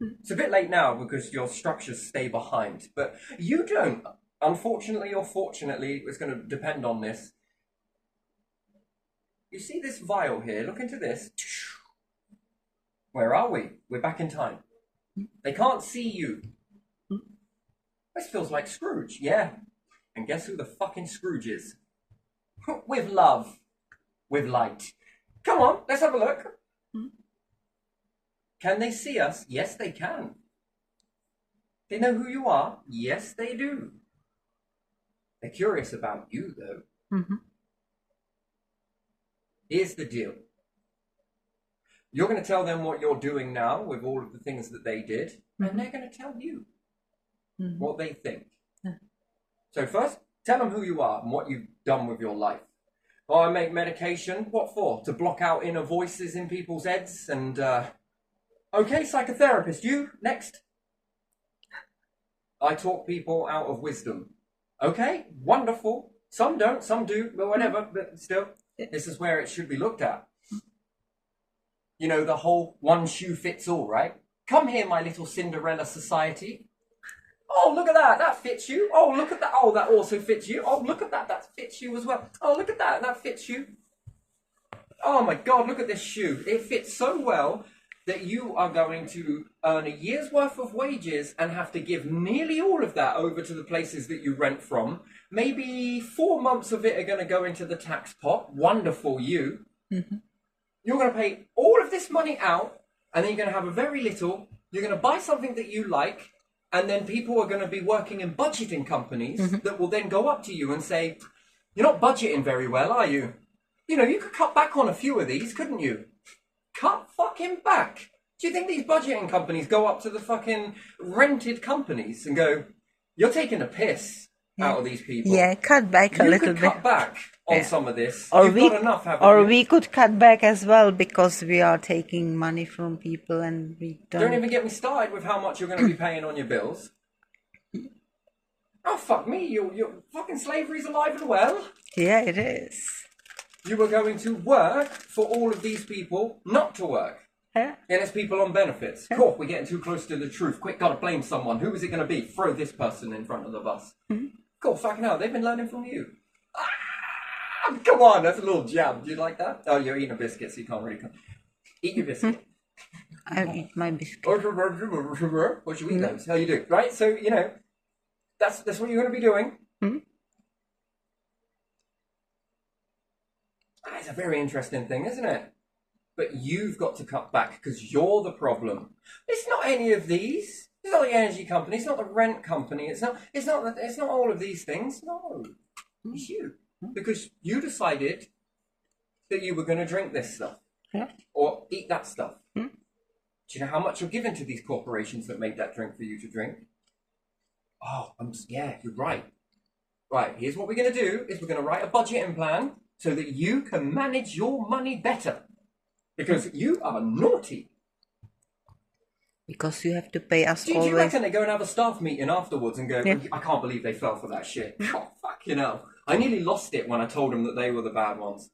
It's a bit late now because your structures stay behind, but you don't. Unfortunately or fortunately, it's going to depend on this. You see this vial here? Look into this. Where are we? We're back in time. They can't see you. This feels like Scrooge, yeah. And guess who the fucking Scrooge is? With love. With light. Come on, let's have a look. Can they see us? Yes, they can. They know who you are? Yes, they do. They're curious about you, though. Here's the deal. You're going to tell them what you're doing now with all of the things that they did, and they're going to tell you what they think. So first, tell them who you are and what you've done with your life. Oh, I make medication. What for? To block out inner voices in people's heads and... Okay, psychotherapist, you, next. I talk people out of wisdom. Okay, wonderful. Some don't, some do, but whatever, but still, this is where it should be looked at. You know, the whole one shoe fits all, right? Come here, my little Cinderella society. Oh, look at that. That fits you. Oh, look at that. Oh, that also fits you. Oh, look at that. That fits you as well. Oh, look at that. That fits you. Oh, my God. Look at this shoe. It fits so well that you are going to earn a year's worth of wages and have to give nearly all of that over to the places that you rent from. Maybe 4 months of it are going to go into the tax pot. Wonderful, you. You're going to pay all of this money out, and then you're going to have a very little. You're going to buy something that you like, and then people are going to be working in budgeting companies that will then go up to you and say, you're not budgeting very well, are you? You know, you could cut back on a few of these, couldn't you? Cut fucking back. Do you think these budgeting companies go up to the fucking rented companies and go, you're taking a piss out of these people? Yeah, cut back a little bit. Cut back on some of this. You've got enough, haven't you? Or we could cut back as well because we are taking money from people and we don't... Don't even get me started with how much you're going to be paying on your bills. Oh, fuck me, you fucking slavery's alive and well. Yeah, it is. You were going to work for all of these people not to work. Yeah. And it's people on benefits. Cool, we're getting too close to the truth. Quick, gotta blame someone. Who is it gonna be? Throw this person in front of the bus. Cool, fucking hell, they've been learning from you. Ah, come on, that's a little jab. Do you like that? Oh, you're eating a biscuit, so you can't really... Eat your biscuit. I'll eat my biscuit. What should we eat those? How you do? Right, so, you know, that's what you're gonna be doing. It's a very interesting thing, isn't it? But you've got to cut back because you're the problem. It's not any of these. It's not the energy company. It's not the rent company. It's not all of these things. No, it's you because you decided that you were going to drink this stuff or eat that stuff. Do you know how much you're giving to these corporations that made that drink for you to drink? Oh, yeah, you're right. Right, here's what we're going to do: is we're going to write a budgeting plan so that you can manage your money better. Because you are naughty. Because you have to pay us Do always. you reckon they go and have a staff meeting afterwards and go, I can't believe they fell for that shit. Oh, fucking hell. I nearly lost it when I told them that they were the bad ones.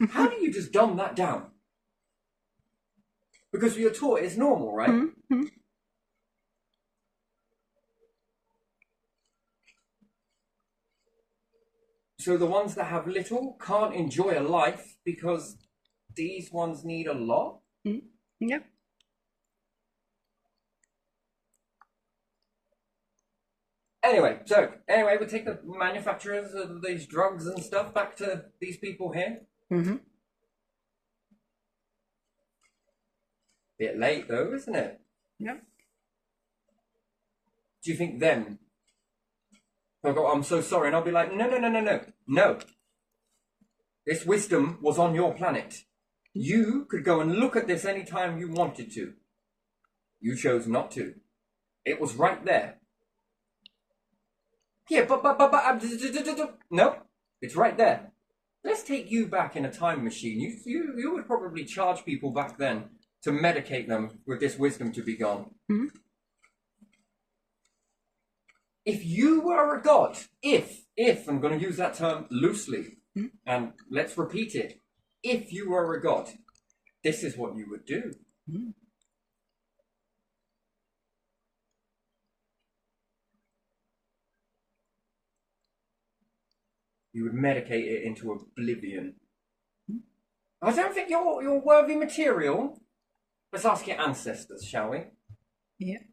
How do you just dumb that down? Because you're taught it's normal, right? So the ones that have little can't enjoy a life because these ones need a lot? Yeah. Anyway, we take the manufacturers of these drugs and stuff back to these people here. Bit late though, isn't it? Yeah. Do you think then they'll go, I'm so sorry, and I'll be like, no. This wisdom was on your planet. You could go and look at this anytime you wanted to. You chose not to. It was right there. Yeah, but no, it's right there. Let's take you back in a time machine. You would probably charge people back then to medicate them with this wisdom to be gone. If you were a god, if I'm going to use that term loosely, and let's repeat it. If you were a god, this is what you would do. You would medicate it into oblivion. I don't think you're worthy material. Let's ask your ancestors, shall we? Yeah.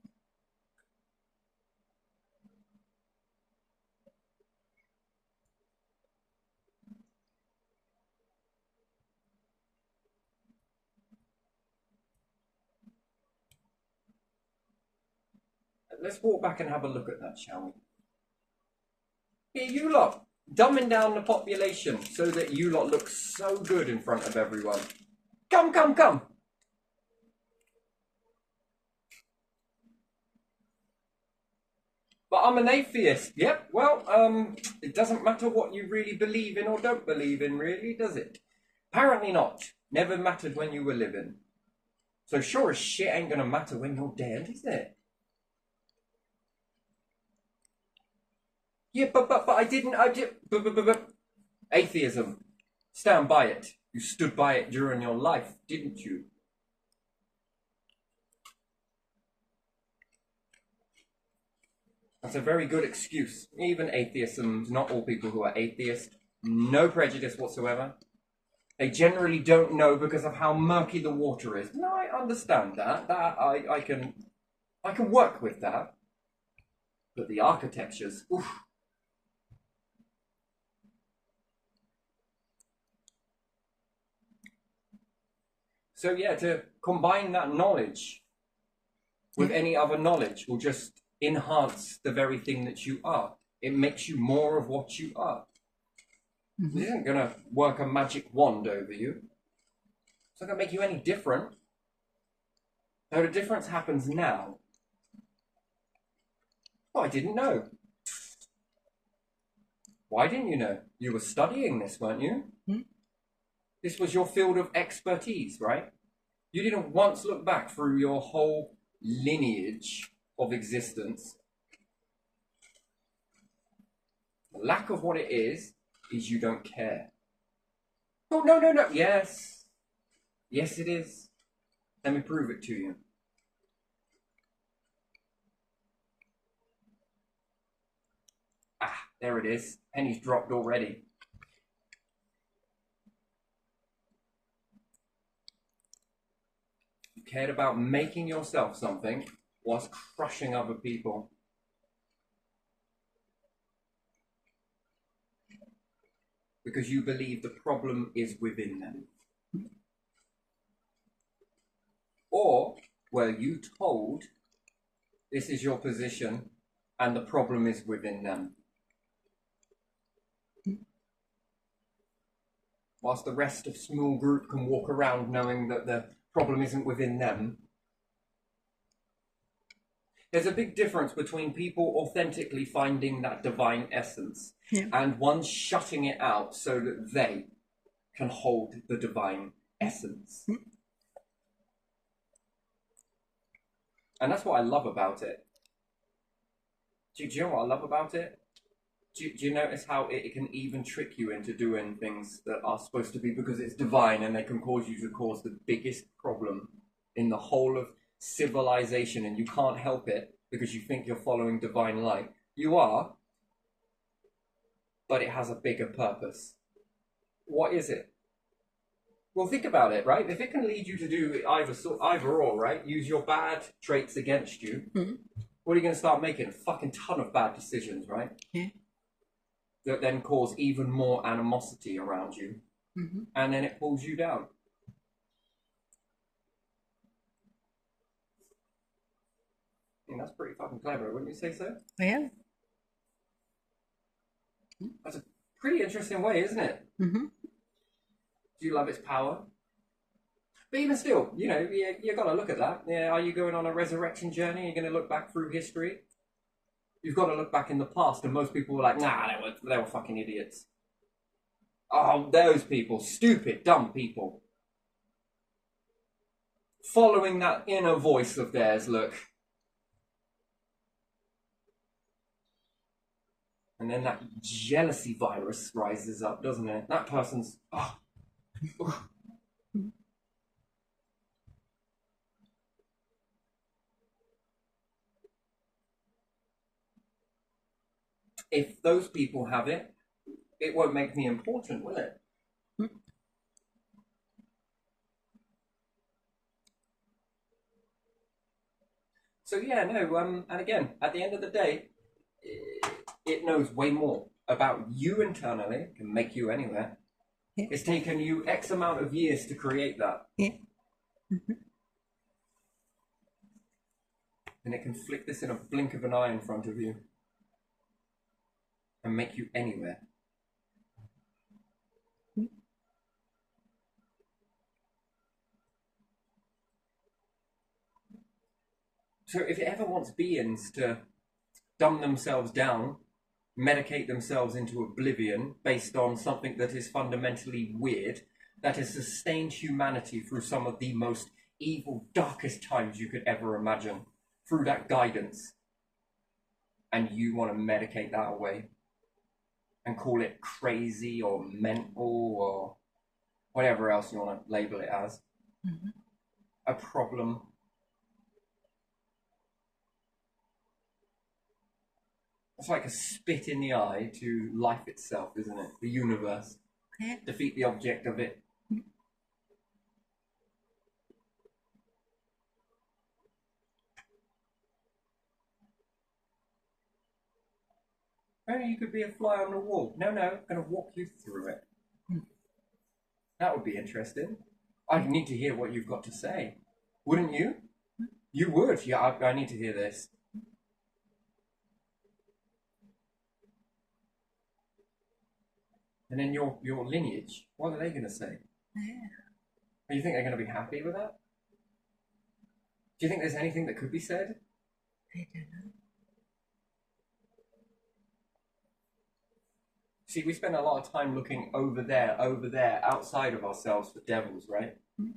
Let's walk back and have a look at that, shall we? Here, you lot, dumbing down the population so that you lot look so good in front of everyone. Come. But I'm an atheist. Yep, well, it doesn't matter what you really believe in or don't believe in, really, does it? Apparently not. Never mattered when you were living. So sure as shit ain't gonna matter when you're dead, is it? Yeah, but atheism. Stand by it. You stood by it during your life, didn't you? That's a very good excuse. Even atheism, not all people who are atheists, no prejudice whatsoever. They generally don't know because of how murky the water is. No, I understand that. I can work with that. But the architectures, oof. So yeah, to combine that knowledge with any other knowledge will just enhance the very thing that you are. It makes you more of what you are. It isn't going to work a magic wand over you. It's not going to make you any different. No, the difference happens now. Oh, I didn't know. Why didn't you know? You were studying this, weren't you? This was your field of expertise, right? You didn't once look back through your whole lineage of existence The lack of what it is you don't care. Oh, no, no, no. Yes. Yes, it is. Let me prove it to you. Ah, there it is. Penny's dropped already. You cared about making yourself something whilst crushing other people. Because you believe the problem is within them. Or were you told this is your position and the problem is within them? Whilst the rest of small group can walk around knowing that the problem isn't within them. There's a big difference between people authentically finding that divine essence and one shutting it out so that they can hold the divine essence. And that's what I love about it. Do you know what I love about it? Do you notice how it can even trick you into doing things that are supposed to be because it's divine, and they can cause you to cause the biggest problem in the whole of civilization, and you can't help it because you think you're following divine light. You are, but it has a bigger purpose. What is it? Well, think about it, right? If it can lead you to do either or, right? Use your bad traits against you. Mm-hmm. What are you going to start making? A fucking ton of bad decisions, right? Yeah. That then cause even more animosity around you. Mm-hmm. And then it pulls you down. I mean, that's pretty fucking clever, wouldn't you say so? Yeah. That's a pretty interesting way, isn't it? Mm-hmm. Do you love its power? But even still, you know, you got to look at that. Yeah, are you going on a resurrection journey? You're going to look back through history? You've got to look back in the past, and most people were like, nah, they were fucking idiots. Oh, those people, stupid, dumb people. Following that inner voice of theirs, look. And then that jealousy virus rises up, doesn't it? That person's... Oh. If those people have it, it won't make me important, will it? So yeah, no, and again, at the end of the day, it knows way more about you internally, can make you anywhere. Yeah. It's taken you X amount of years to create that. Yeah. Mm-hmm. And it can flick this in a blink of an eye in front of you and make you anywhere. So if it ever wants beings to dumb themselves down, medicate themselves into oblivion based on something that is fundamentally weird, that has sustained humanity through some of the most evil, darkest times you could ever imagine, through that guidance, and you want to medicate that away and call it crazy or mental or whatever else you want to label it as, a problem. It's like a spit in the eye to life itself, isn't it? The universe. Yeah. Defeat the object of it. Oh, you could be a fly on the wall. No, I'm going to walk you through it. That would be interesting. I need to hear what you've got to say. Wouldn't you? You would. Yeah, I need to hear this. And then your lineage, what are they going to say? Yeah. Do you think they're going to be happy with that? Do you think there's anything that could be said? I don't know. See, we spend a lot of time looking over there, outside of ourselves for devils, right? Mm-hmm.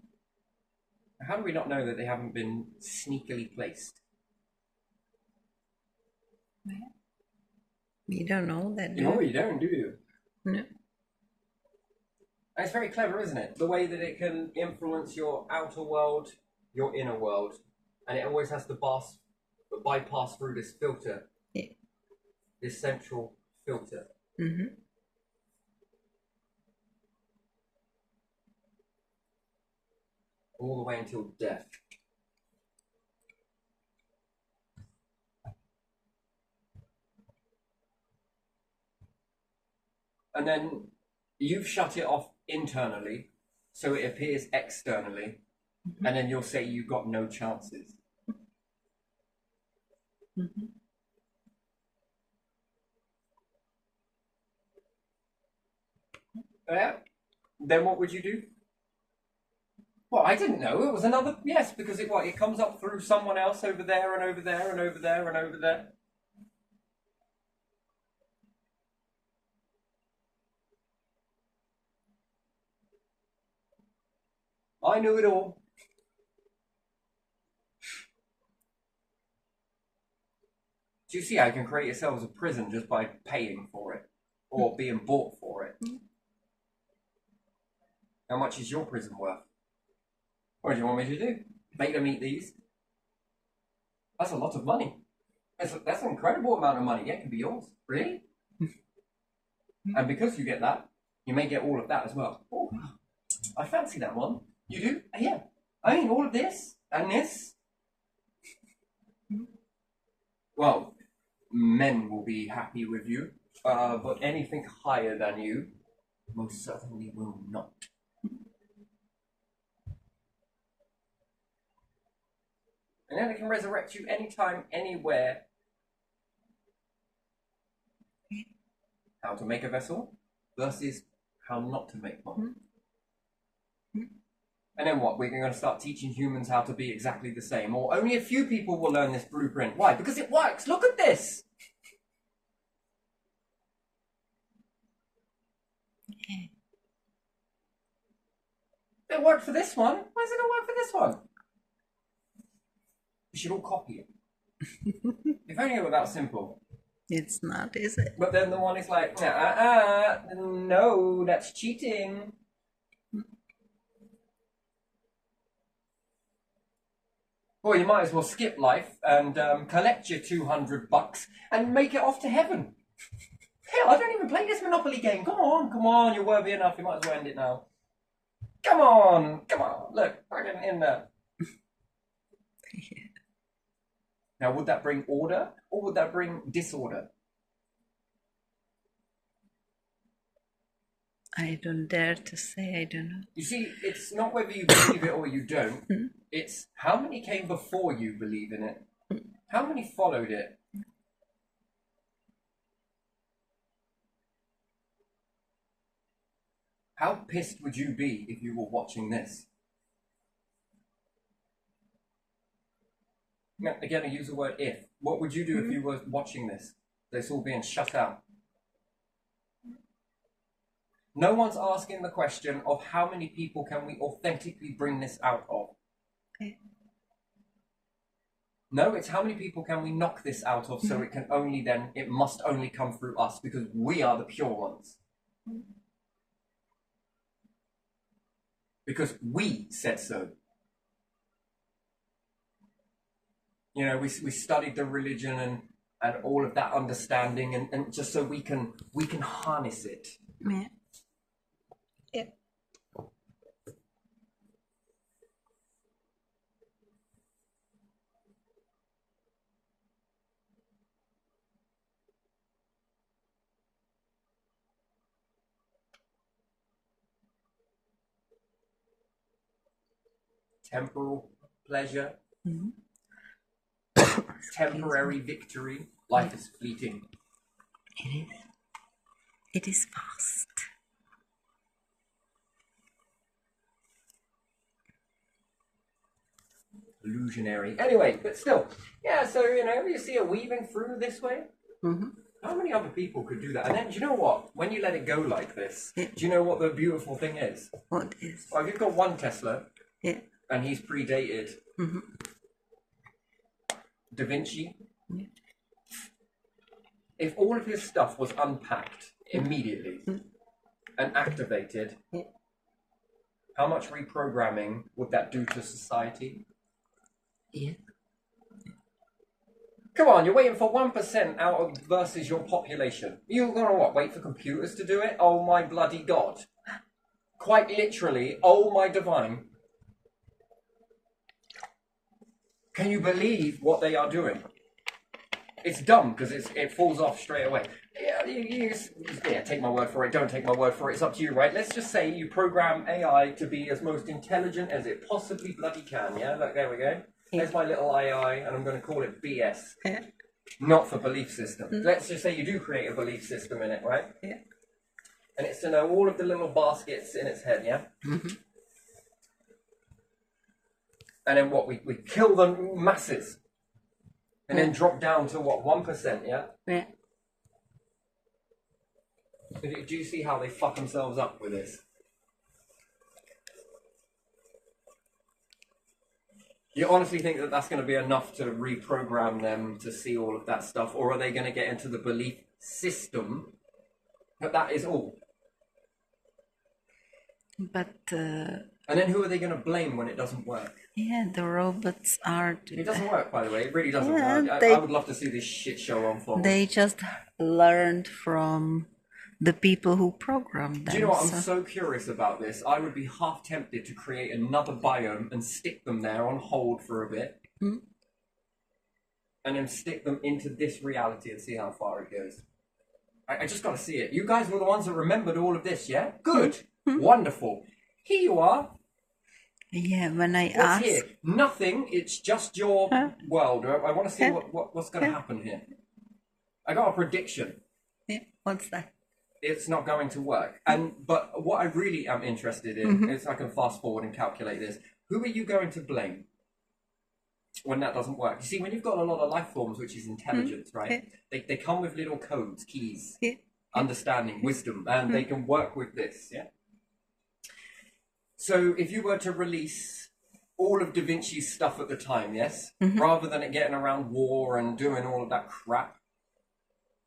How do we not know that they haven't been sneakily placed? Yeah. You don't know that, do You know, you? you don't, do you? No. And it's very clever, isn't it? The way that it can influence your outer world, your inner world, and it always has to bypass through this filter, Yeah. this central filter. Mm-hmm. All the way until death. And then you've shut it off internally, so it appears externally, and then you'll say you've got no chances. Mm-hmm. Yeah. Then what would you do? Well, I didn't know. It was another yes, because it comes up through someone else over there and over there and over there and over there. I knew it all. Do you see how you can create yourselves a prison just by paying for it or being bought for it? How much is your prison worth? What do you want me to do? Make them eat these? That's a lot of money. That's an incredible amount of money. Yeah, it can be yours. Really? And because you get that, you may get all of that as well. Oh, I fancy that one. You do? Yeah. I mean, all of this and this. Well, men will be happy with you, but anything higher than you most certainly will not. And then it can resurrect you anytime, anywhere. How to make a vessel versus how not to make one. And then what? We're going to start teaching humans how to be exactly the same. Or only a few people will learn this blueprint. Why? Because it works. Look at this. It worked for this one. Why is it going to work for this one? We should all copy it. If only it were that simple. It's not, is it? But then the one is like, no, that's cheating. Well, you might as well skip life and collect your $200 and make it off to heaven. Hell, I don't even play this Monopoly game. Come on, you're worthy enough. You might as well end it now. Come on. Look, I didn't end there. Now, would that bring order or would that bring disorder? I don't dare to say, I don't know. You see, it's not whether you believe it or you don't. It's how many came before you believe in it? How many followed it? How pissed would you be if you were watching this? Now, again, I use the word if. What would you do if you were watching this? This all being shut out. No one's asking the question of how many people can we authentically bring this out of. Okay. No, it's how many people can we knock this out of so it must only come through us because we are the pure ones. Because we said so. You know, we studied the religion and all of that understanding and just so we can harness it. Yeah. Yeah. Temporal pleasure, Mm-hmm. temporary victory. Life is fleeting. It is. It is fast. Illusionary. Anyway, but still. Yeah, so, you see it weaving through this way. Mm-hmm. How many other people could do that? And then, do you know what? When you let it go like this, do you know what the beautiful thing is? What is? Well, if you've got one Tesla, Yeah. and he's predated Mm-hmm. Da Vinci, Yeah. if all of his stuff was unpacked immediately and activated, how much reprogramming would that do to society? Yeah. Come on, you're waiting for 1% out of versus your population. You're gonna what? Wait for computers to do it? Oh my bloody god! Quite literally, oh my divine! Can you believe what they are doing? It's dumb because it falls off straight away. Yeah, take my word for it. Don't take my word for it. It's up to you, right? Let's just say you program AI to be as most intelligent as it possibly bloody can. Yeah, look, there we go. There's my little AI, and I'm going to call it BS. Yeah. Not for belief system. Let's just say you do create a belief system in it, right? Yeah. And it's to know all of the little baskets in its head, yeah? Mm-hmm. And then what? We kill the masses. And then drop down to what? 1%, yeah? Yeah. Do you see how they fuck themselves up with this? You honestly think that that's going to be enough to reprogram them to see all of that stuff? Or are they going to get into the belief system that that is all? But And then who are they going to blame when it doesn't work? yeah, the robots are. It doesn't work, by the way. It really doesn't Yeah, work. they- I would love to see this shit show unfold. They just learned from the people who programmed them. Do you know what? I'm so- so curious about this. I would be half tempted to create another biome and stick them there on hold for a bit. Hmm? And then stick them into this reality and see how far it goes. I just got to see it. You guys were the ones that remembered all of this, yeah? Good. Wonderful. Here you are. Yeah, when I What's asked, here? Nothing. It's just your world. I want to see what's going to happen here. I got a prediction. yeah, what's that? It's not going to work. But what I really am interested in is I can fast forward and calculate this. Who are you going to blame when that doesn't work? You see, when you've got a lot of life forms, which is intelligence, right? They come with little codes, keys, Yeah. understanding, wisdom, and they can work with this, yeah? So if you were to release all of Da Vinci's stuff at the time, yes? Rather than it getting around war and doing all of that crap,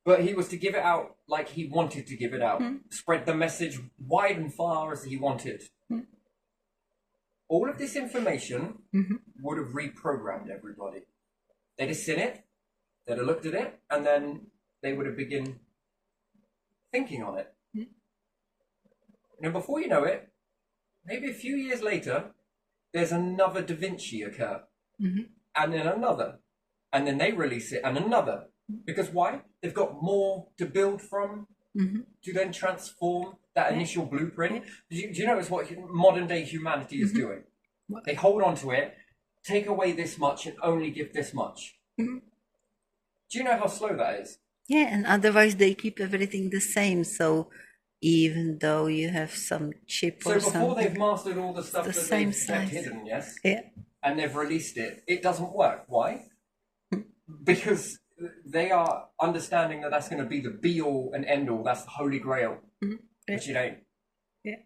but he was to give it out like he wanted to give it out, spread the message wide and far as he wanted. All of this information would have reprogrammed everybody. They'd have seen it, they'd have looked at it, and then they would have begun thinking on it. And then before you know it, maybe a few years later, there's another Da Vinci occur, and then another, and then they release it, and another. Because why? They've got more to build from to then transform that initial blueprint. Do you notice what modern day humanity is doing? They hold on to it, take away this much, and only give this much. Do you know how slow that is? Yeah, and otherwise they keep everything the same. So even though you have some chip So or before something, they've mastered all the stuff the that same they've kept size. hidden, yes, yeah, and they've released it, it doesn't work. Why? Because they are understanding that that's going to be the be-all and end-all. That's the holy grail, which it ain't. yeah.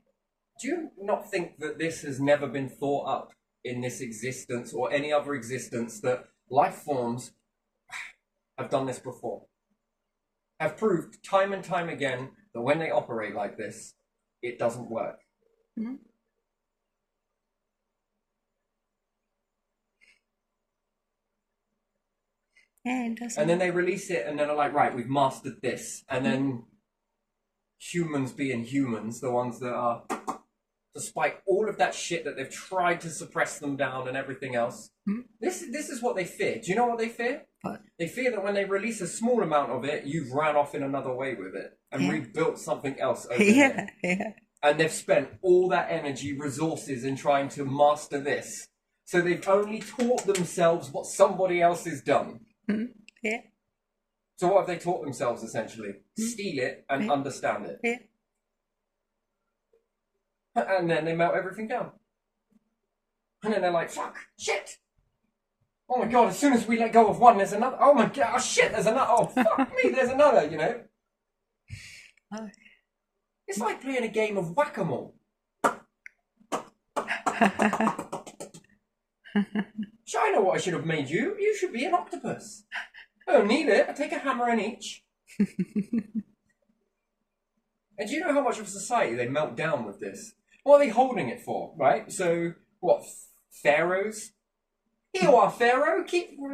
Do you not think that this has never been thought up in this existence or any other existence, that life forms have done this before? Have proved time and time again that when they operate like this, it doesn't work. Yeah, it doesn't. And then they release it and then are like, right, we've mastered this. And then humans being humans, the ones that are, despite all of that shit that they've tried to suppress them down and everything else, this is what they fear. Do you know what they fear? What? They fear that when they release a small amount of it, you've ran off in another way with it and rebuilt something else over Yeah, there. yeah. And they've spent all that energy, resources in trying to master this. So they've only taught themselves what somebody else has done. Yeah, So what have they taught themselves, essentially? Steal it and understand it. yeah. And then they melt everything down. And then they're like, fuck, shit. Oh my god, as soon as we let go of one, there's another. Oh my god, oh shit, there's another. Oh, fuck me, there's another, you know? Oh. It's like playing a game of whack-a-mole. So I know what I should have made you. You should be an octopus. I don't need it. I take a hammer in each. And do you know how much of society they melt down with this? What are they holding it for, right? So, what, pharaohs? Here you are, Pharaoh.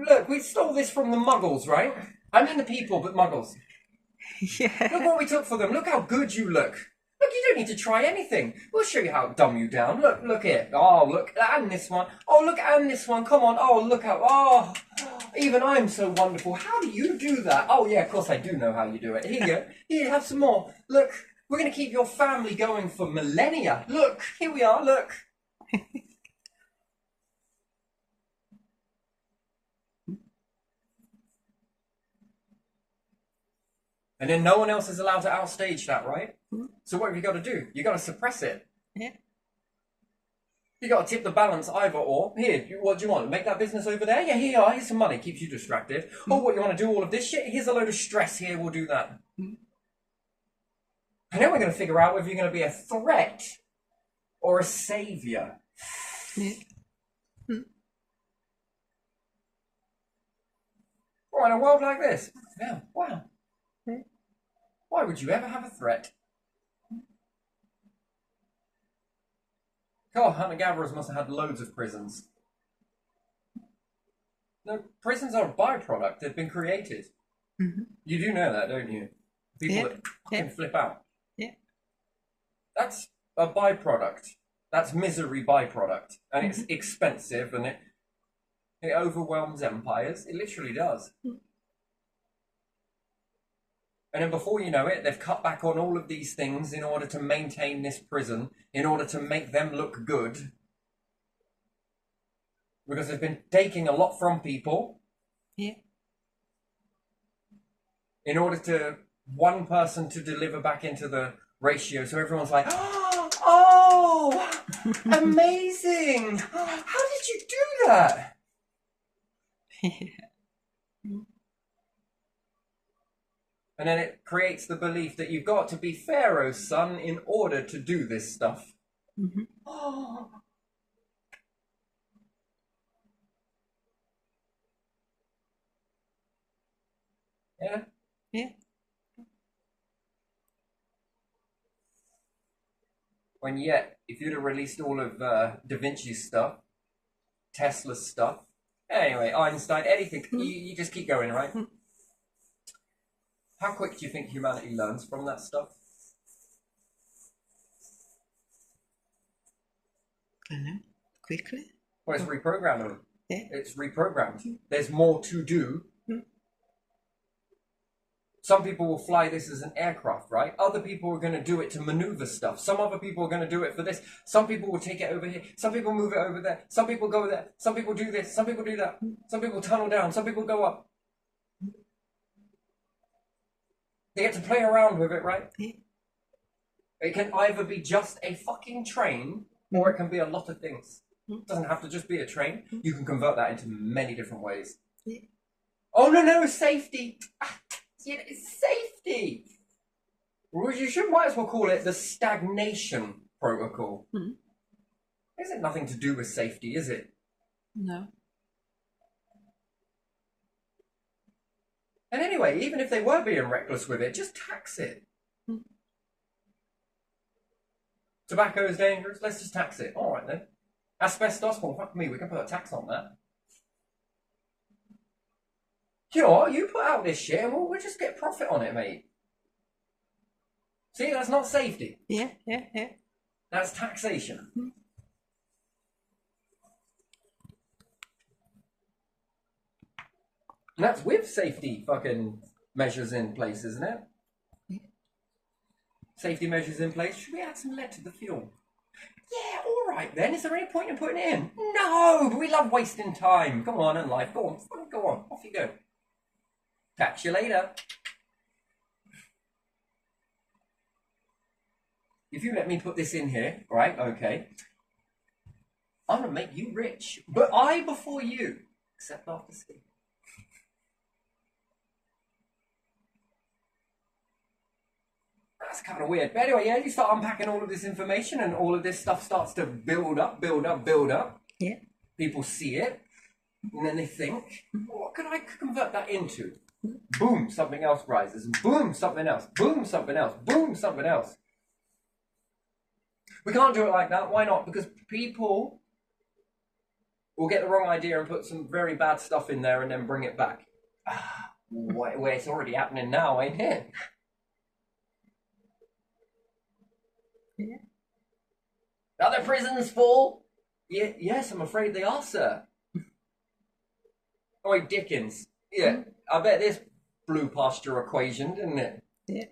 Look, we stole this from the Muggles, right? I mean the people, but Muggles. Yeah. Look what we took for them. Look how good you look. Look, you don't need to try anything. We'll show you how dumb you down. Look here. Oh, look, and this one. Oh, look, and this one. Come on. Oh, look how. Oh, even I'm so wonderful. How do you do that? Oh, yeah, of course I do know how you do it. Here you go. Here, have some more. Look, we're going to keep your family going for millennia. Look, here we are. Look. And then no one else is allowed to outstage that, right? So what have you got to do? You got to suppress it. Yeah. You got to tip the balance either or. Here, what do you want? Make that business over there? Yeah, here you are. Here's some money. Keeps you distracted. Oh, what, you want to do all of this shit? Here's a load of stress. Here, we'll do that. And then we're going to figure out whether you're going to be a threat or a savior. Yeah. Or in a world like this. Yeah, wow. Why would you ever have a threat? God, hunter-gatherers must have had loads of prisons. No, prisons are a byproduct. They've been created. Mm-hmm. You do know that, don't you? People that can flip out. Yeah. That's a byproduct. That's misery byproduct. And it's expensive and it overwhelms empires. It literally does. And then before you know it, they've cut back on all of these things in order to maintain this prison, in order to make them look good. Because they've been taking a lot from people. Yeah. In order to one person to deliver back into the ratio. So everyone's like, oh, amazing. How did you do that? And then it creates the belief that you've got to be Pharaoh's son in order to do this stuff. Mm-hmm. Oh. Yeah? Yeah. When yet, if you'd have released all of Da Vinci's stuff, Tesla's stuff, anyway, Einstein, anything, you just keep going, right? How quick do you think humanity learns from that stuff? I know. Quickly. Well, it's reprogramming. Yeah. It's reprogrammed. There's more to do. Some people will fly this as an aircraft, right? Other people are going to do it to maneuver stuff. Some other people are going to do it for this. Some people will take it over here. Some people move it over there. Some people go there. Some people do this. Some people do that. Some people tunnel down. Some people go up. They get to play around with it, right? Yeah. It can either be just a fucking train, or it can be a lot of things. It doesn't have to just be a train. You can convert that into many different ways. Yeah. Oh, no, safety. It's safety. Well, you might as well call it the stagnation protocol. Is it nothing to do with safety, is it? No. And anyway, even if they were being reckless with it, just tax it. Tobacco is dangerous, let's just tax it. All right then. Asbestos, well, fuck me, we can put a tax on that. You know what, you put out this shit and we'll just get profit on it, mate. See, that's not safety. Yeah. That's taxation. And that's with safety fucking measures in place, isn't it? Safety measures in place. Should we add some lead to the fuel? Yeah, all right then. Is there any point in putting it in? No, but we love wasting time. Come on in life. Go on. Off you go. Catch you later. If you let me put this in here, right, okay, I'm going to make you rich. But I before you. Except after sleep. That's kind of weird. But anyway, yeah, you start unpacking all of this information and all of this stuff starts to build up. Yeah. People see it and then they think, what can I convert that into? Boom, something else rises. And boom, something else. Boom, something else. Boom, something else. We can't do it like that. Why not? Because people will get the wrong idea and put some very bad stuff in there and then bring it back. Well, it's already happening now, ain't it? Yeah. Are the prisons full? Yes, I'm afraid they are, sir. Oh, wait, Dickens. Yeah, I bet this blew past your equation, didn't it? Yeah.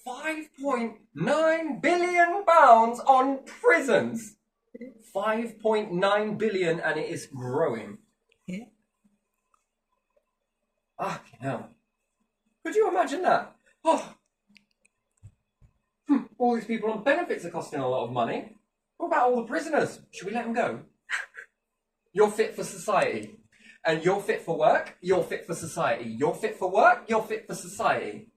£5.9 billion on prisons. 5.9 billion, and it is growing. Yeah. Fucking hell. Could you imagine that? Oh. All these people on benefits are costing a lot of money. What about all the prisoners? Should we let them go? You're fit for society. And you're fit for work, you're fit for society. You're fit for work, you're fit for society.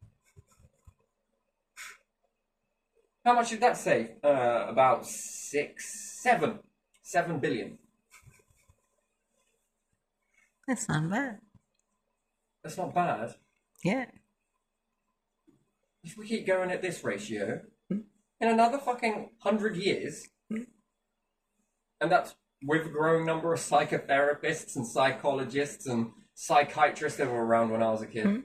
How much did that save? About 7 billion. That's not bad. That's not bad. Yeah. If we keep going at this ratio, in another fucking 100 years, and that's with a growing number of psychotherapists and psychologists and psychiatrists that were around when I was a kid.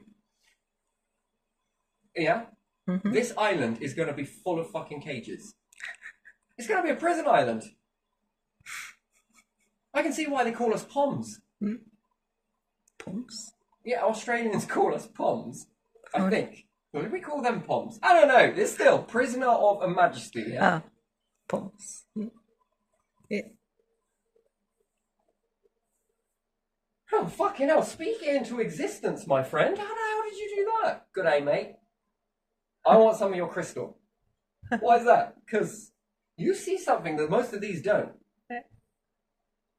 Yeah? This island is going to be full of fucking cages. It's going to be a prison island. I can see why they call us POMs. Pumps? Yeah, Australians call us POMs, I think. Or did we call them POMs? I don't know. They're still prisoner of a majesty. Yeah? Pumps. Yeah. Oh, fucking hell. Speak it into existence, my friend. How did you do that? Good day, mate. I want some of your crystal. Why is that? Because you see something that most of these don't.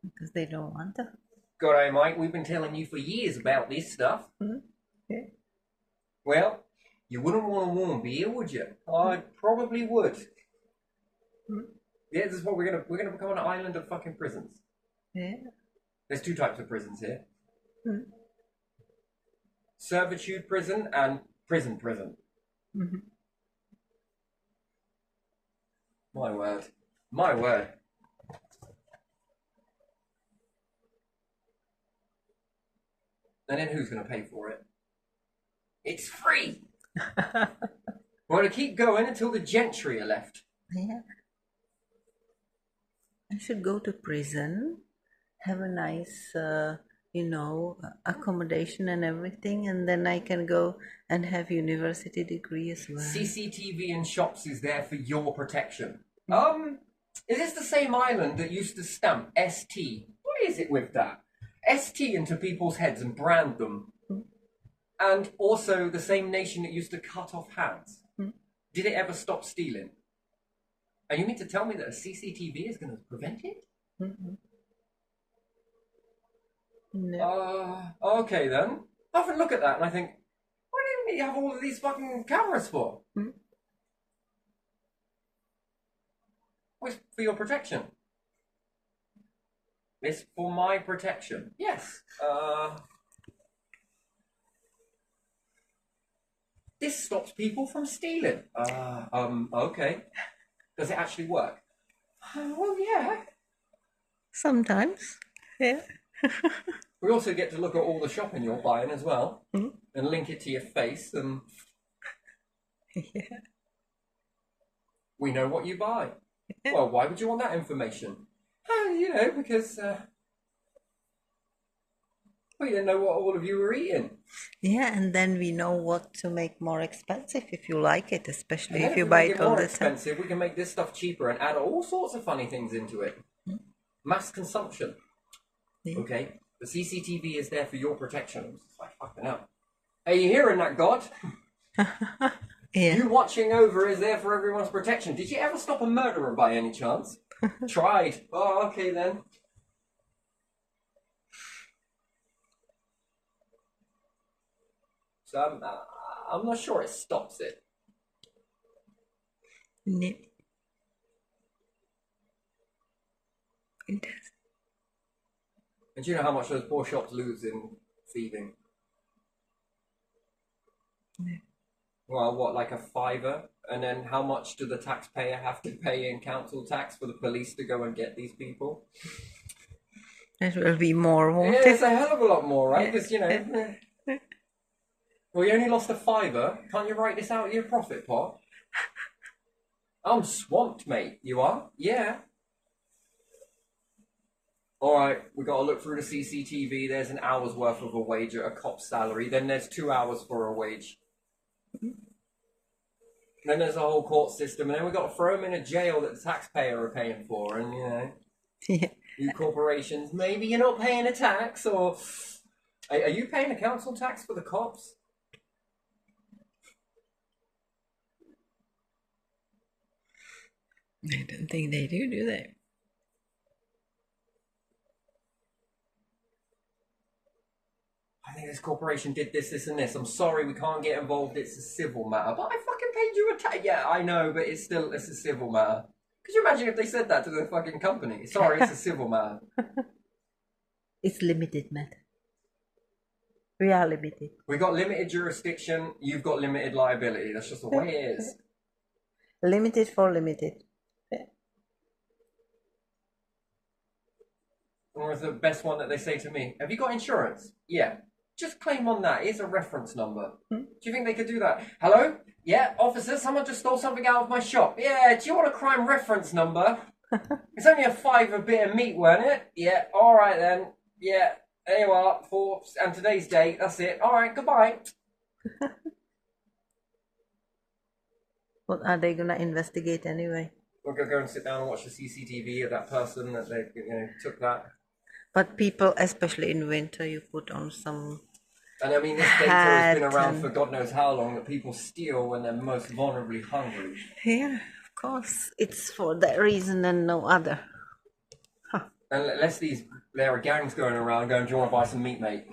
Because they don't want to. Good day, mate. We've been telling you for years about this stuff. Yeah. Well, you wouldn't want a warm beer, would you? I probably would. Yeah, this is what we're gonna become an island of fucking prisons. Yeah. There's 2 types of prisons here. Servitude prison and prison. My word. My word. And then who's going to pay for it? It's free! We're going to keep going until the gentry are left. Yeah. I should go to prison, have a nice, accommodation and everything, and then I can go and have university degree as well. CCTV in shops is there for your protection. Is this the same island that used to stamp ST? What is it with that? ST into people's heads and brand them. And also the same nation that used to cut off hands. Did it ever stop stealing? And you mean to tell me that a CCTV is going to prevent it? No. Okay then. I often look at that and I think, why didn't you have all of these fucking cameras for? Well, it's for your protection. It's for my protection. Yes. This stops people from stealing. Okay. Does it actually work? Well, yeah. Sometimes. Yeah. We also get to look at all the shopping you're buying as well, and link it to your face, and Yeah. we know what you buy. Yeah. Well, why would you want that information? Because we didn't know what all of you were eating. Yeah, and then we know what to make more expensive if you like it, especially And if you we buy make it all more the time. expensive, we can make this stuff cheaper and add all sorts of funny things into it. Mass consumption. Yeah. Okay? The CCTV is there for your protection. It's like, fucking hell. Are you hearing that, God? Yeah. You watching over is there for everyone's protection. Did you ever stop a murderer by any chance? Tried. Oh, okay then. So I'm not sure it stops it. No. It does. And do you know how much those poor shops lose in thieving? Well, what, like a fiver? And then how much do the taxpayer have to pay in council tax for the police to go and get these people? It will be more, won't Yeah, it? it's a hell of a lot more, right? Because, well, you only lost a fiver. Can't you write this out of your profit pot? I'm swamped, mate. You are? Yeah. Alright, we got to look through the CCTV. There's an hour's worth of a wage at a cop's salary. Then there's 2 hours for a wage. Then there's a whole court system. And then we got to throw them in a jail that the taxpayer are paying for. And, Yeah. you corporations, maybe you're not paying a tax, or... Are you paying a council tax for the cops? I don't think they do they? I think this corporation did this, this, and this. I'm sorry, we can't get involved. It's a civil matter. But I fucking paid you a tax. Yeah, I know, but it's a civil matter. Could you imagine if they said that to the fucking company? Sorry, it's a civil matter. It's limited matter. We are limited. We got limited jurisdiction. You've got limited liability. That's just the way it is. Limited for limited. Or is the best one that they say to me, have you got insurance? Yeah. Just claim on that. Here's a reference number. Do you think they could do that? Hello? Yeah, officer, someone just stole something out of my shop. Yeah, do you want a crime reference number? It's only a fiver bit of meat, weren't it? Yeah, alright then. Yeah, there you are. And today's date, that's it. Alright, goodbye. What are they gonna investigate anyway? We're going to go and sit down and watch the CCTV of that person that they took that. But people, especially in winter, you put on some... And I mean, this data has been around and- for God knows how long, that people steal when they're most vulnerably hungry. Yeah, of course. It's for that reason and no other. And unless there are gangs going around going, do you want to buy some meat, mate?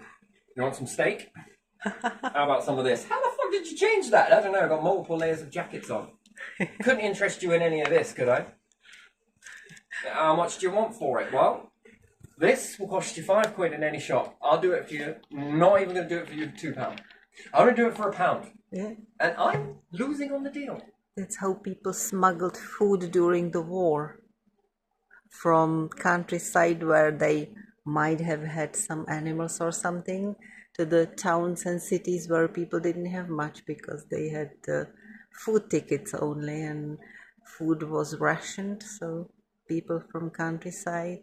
You want some steak? How about some of this? How the fuck did you change that? I don't know, I've got multiple layers of jackets on. Couldn't interest you in any of this, could I? How much do you want for it? Well, this will cost you £5 in any shop. I'll do it for you. Not even going to do it for you for £2. I'm going to do it for £1. Yeah. And I'm losing on the deal. That's how people smuggled food during the war from countryside where they might have had some animals or something to the towns and cities where people didn't have much because they had food tickets only and food was rationed. So people from countryside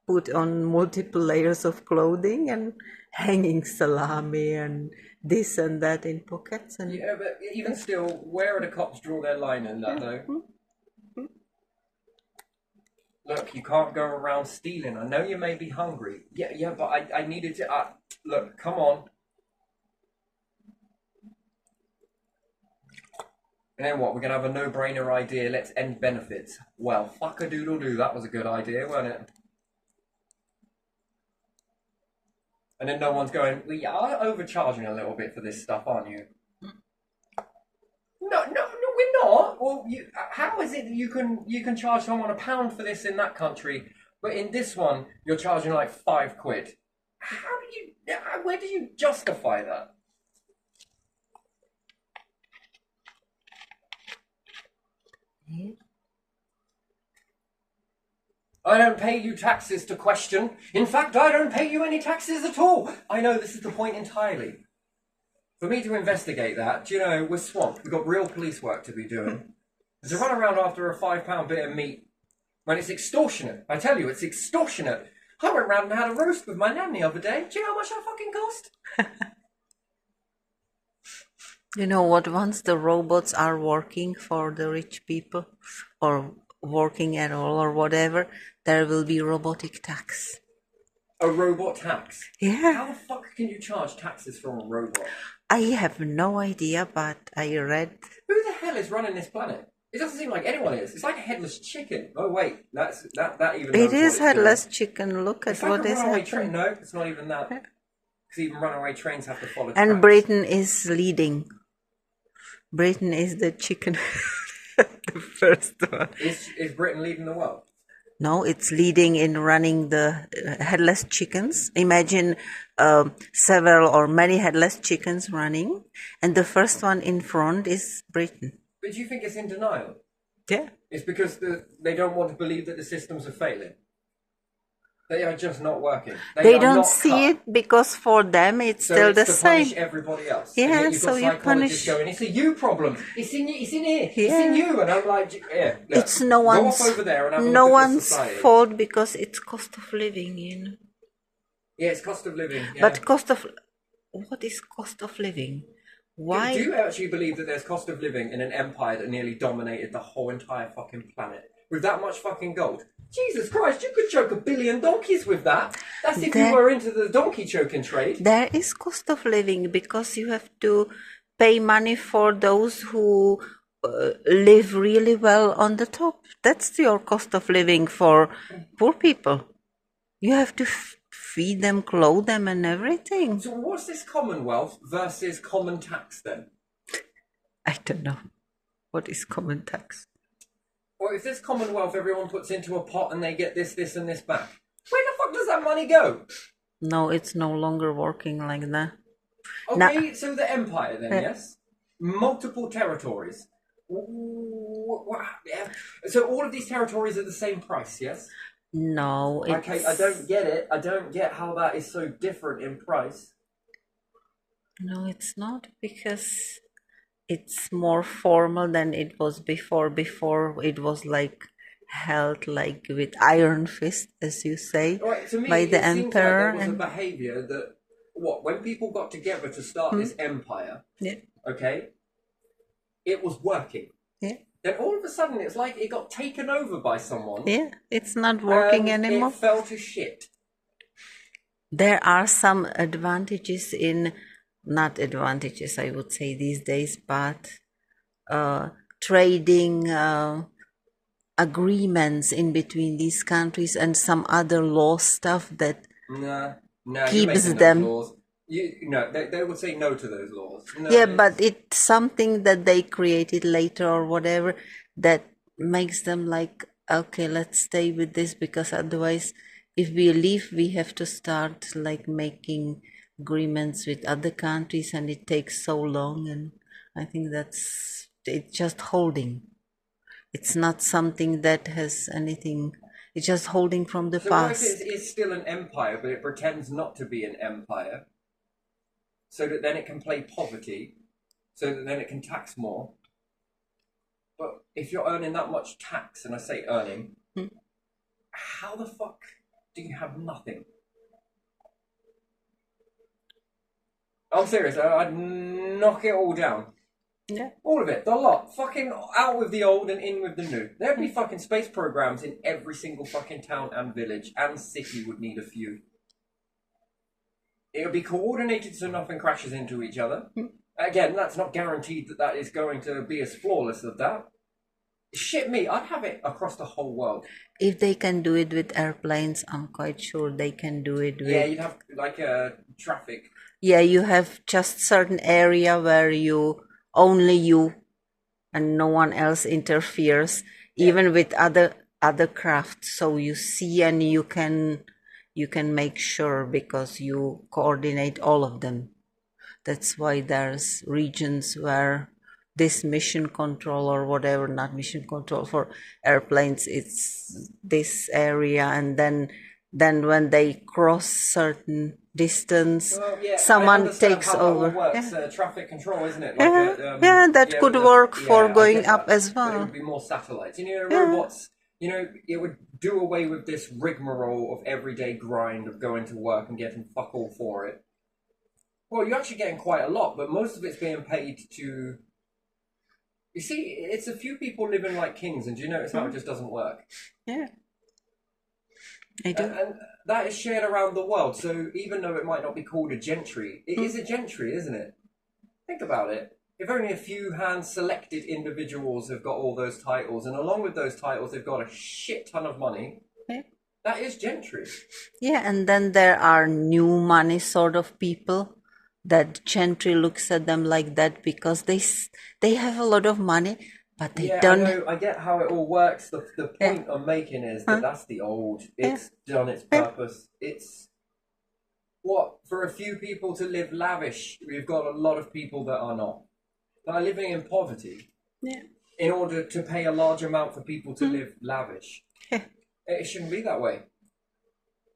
put on multiple layers of clothing and hanging salami and this and that in pockets. And Yeah, but even still, where are the cops draw their line in that, though? Look, you can't go around stealing. I know you may be hungry. Yeah, but I needed to... look, come on. And then what? We're going to have a no-brainer idea. Let's end benefits. Well, fuck-a-doodle-doo. That was a good idea, wasn't it? And then no one's going, well, you are overcharging a little bit for this stuff, aren't you? No, we're not. Well, how is it that you can charge someone £1 for this in that country, but in this one you're charging like £5? Where do you justify that? yeah. I don't pay you taxes to question. In fact, I don't pay you any taxes at all. I know this is the point entirely. For me to investigate that, do you know, we're swamped. We've got real police work to be doing. To run around after a £5 bit of meat, when it's extortionate. I tell you, it's extortionate. I went round and had a roast with my nan the other day. Do you know how much that fucking cost? You know what? Once the robots are working for the rich people or working at all or whatever, there will be robotic tax. A robot tax? Yeah. How the fuck can you charge taxes from a robot? I have no idea, but I read... Who the hell is running this planet? It doesn't seem like anyone is. It's like a headless chicken. Oh wait, that even. It knows what is it's headless doing. chicken. Look at It's like what a is runaway happening. train. No, it's not even that. Because even runaway trains have to follow. And tracks. Britain is leading. Britain is the chicken, the first one. Is Britain leading the world? No, it's leading in running the headless chickens. Imagine several or many headless chickens running, and the first one in front is Britain. But do you think it's in denial? Yeah. It's because they don't want to believe that the systems are failing. They are just not working. They are don't not see cut. it because for them it's So still it's the to same. punish everybody else. Yeah, And yet you've so got you psychologists punish. going, it's a you problem. It's in here. It's Yeah. in you. And I'm like, yeah. Look, It's no go one's off over there and have a no look at this one's society. fault because it's cost of living, you know. Yeah, it's cost of living. Yeah. But what is cost of living? Why? Do you actually believe that there's cost of living in an empire that nearly dominated the whole entire fucking planet? With that much fucking gold? Jesus Christ, you could choke 1 billion donkeys with that. That's if you were into the donkey choking trade. There is cost of living because you have to pay money for those who live really well on the top. That's your cost of living for poor people. You have to feed them, clothe them, and everything. So what's this Commonwealth versus common tax then? I don't know. What is common tax? Or if this Commonwealth everyone puts into a pot and they get this, and this back, where the fuck does that money go? No, it's no longer working like that. Okay, so the empire then, yes? Multiple territories. So all of these territories are the same price, yes? No. Okay, I don't get it. I don't get how that is so different in price. No, it's not, because it's more formal than it was before. Before it was like held like with iron fist, as you say, Right, to me, by the it seems like emperor. there was a behaviour that when people got together to start this empire, Yeah. okay, it was working. Yeah. Then all of a sudden, it's like it got taken over by someone. Yeah, it's not working and anymore. It fell to shit. There are some advantages not advantages, I would say these days, but trading agreements in between these countries and some other law stuff that keeps them. Laws. They would say no to those laws. No, yeah, but it's something that they created later or whatever that makes them like, okay, let's stay with this, because otherwise, if we leave, we have to start like making agreements with other countries, and it takes so long. And I think it's just holding. It's not something that has anything. It's just holding from the past. So it is still an empire, but it pretends not to be an empire, so that then it can play poverty, so that then it can tax more. But if you're earning that much tax, and I say earning, how the fuck do you have nothing? I'm serious. I'd knock it all down. Yeah. All of it. The lot. Fucking out with the old and in with the new. There'd be fucking space programs in every single fucking town and village, and city would need a few. It would be coordinated so nothing crashes into each other. Again, that's not guaranteed that is going to be as flawless as that. Shit me, I'd have it across the whole world. If they can do it with airplanes, I'm quite sure they can do it with... Yeah, you'd have like traffic. Yeah, you have just certain area where only you and no one else interferes, even with other crafts. So you see and you can make sure, because you coordinate all of them. That's why there's regions where this mission control or whatever, not mission control for airplanes, it's this area, and then when they cross certain distance, someone takes over. Traffic control, isn't it? That could work for going up as well. But it would be more satellites. Robots. It would do away with this rigmarole of everyday grind of going to work and getting fuck all for it. Well, you're actually getting quite a lot, but most of it's being paid to... You see, it's a few people living like kings, and do you notice how it just doesn't work? Yeah. I do. And that is shared around the world, so even though it might not be called a gentry, it is a gentry, isn't it? Think about it. If only a few hand-selected individuals have got all those titles, and along with those titles, they've got a shit ton of money, that is gentry. Yeah, and then there are new money sort of people that gentry looks at them like that, because they have a lot of money, but they Yeah, I don't. know. I get how it all works. The Yeah. point I'm making is that that's the old. It's done its Yeah. purpose. It's what for a few people to live lavish. We've got a lot of people that are not. That are living in poverty. Yeah. In order to pay a large amount for people to live lavish. Yeah. It shouldn't be that way.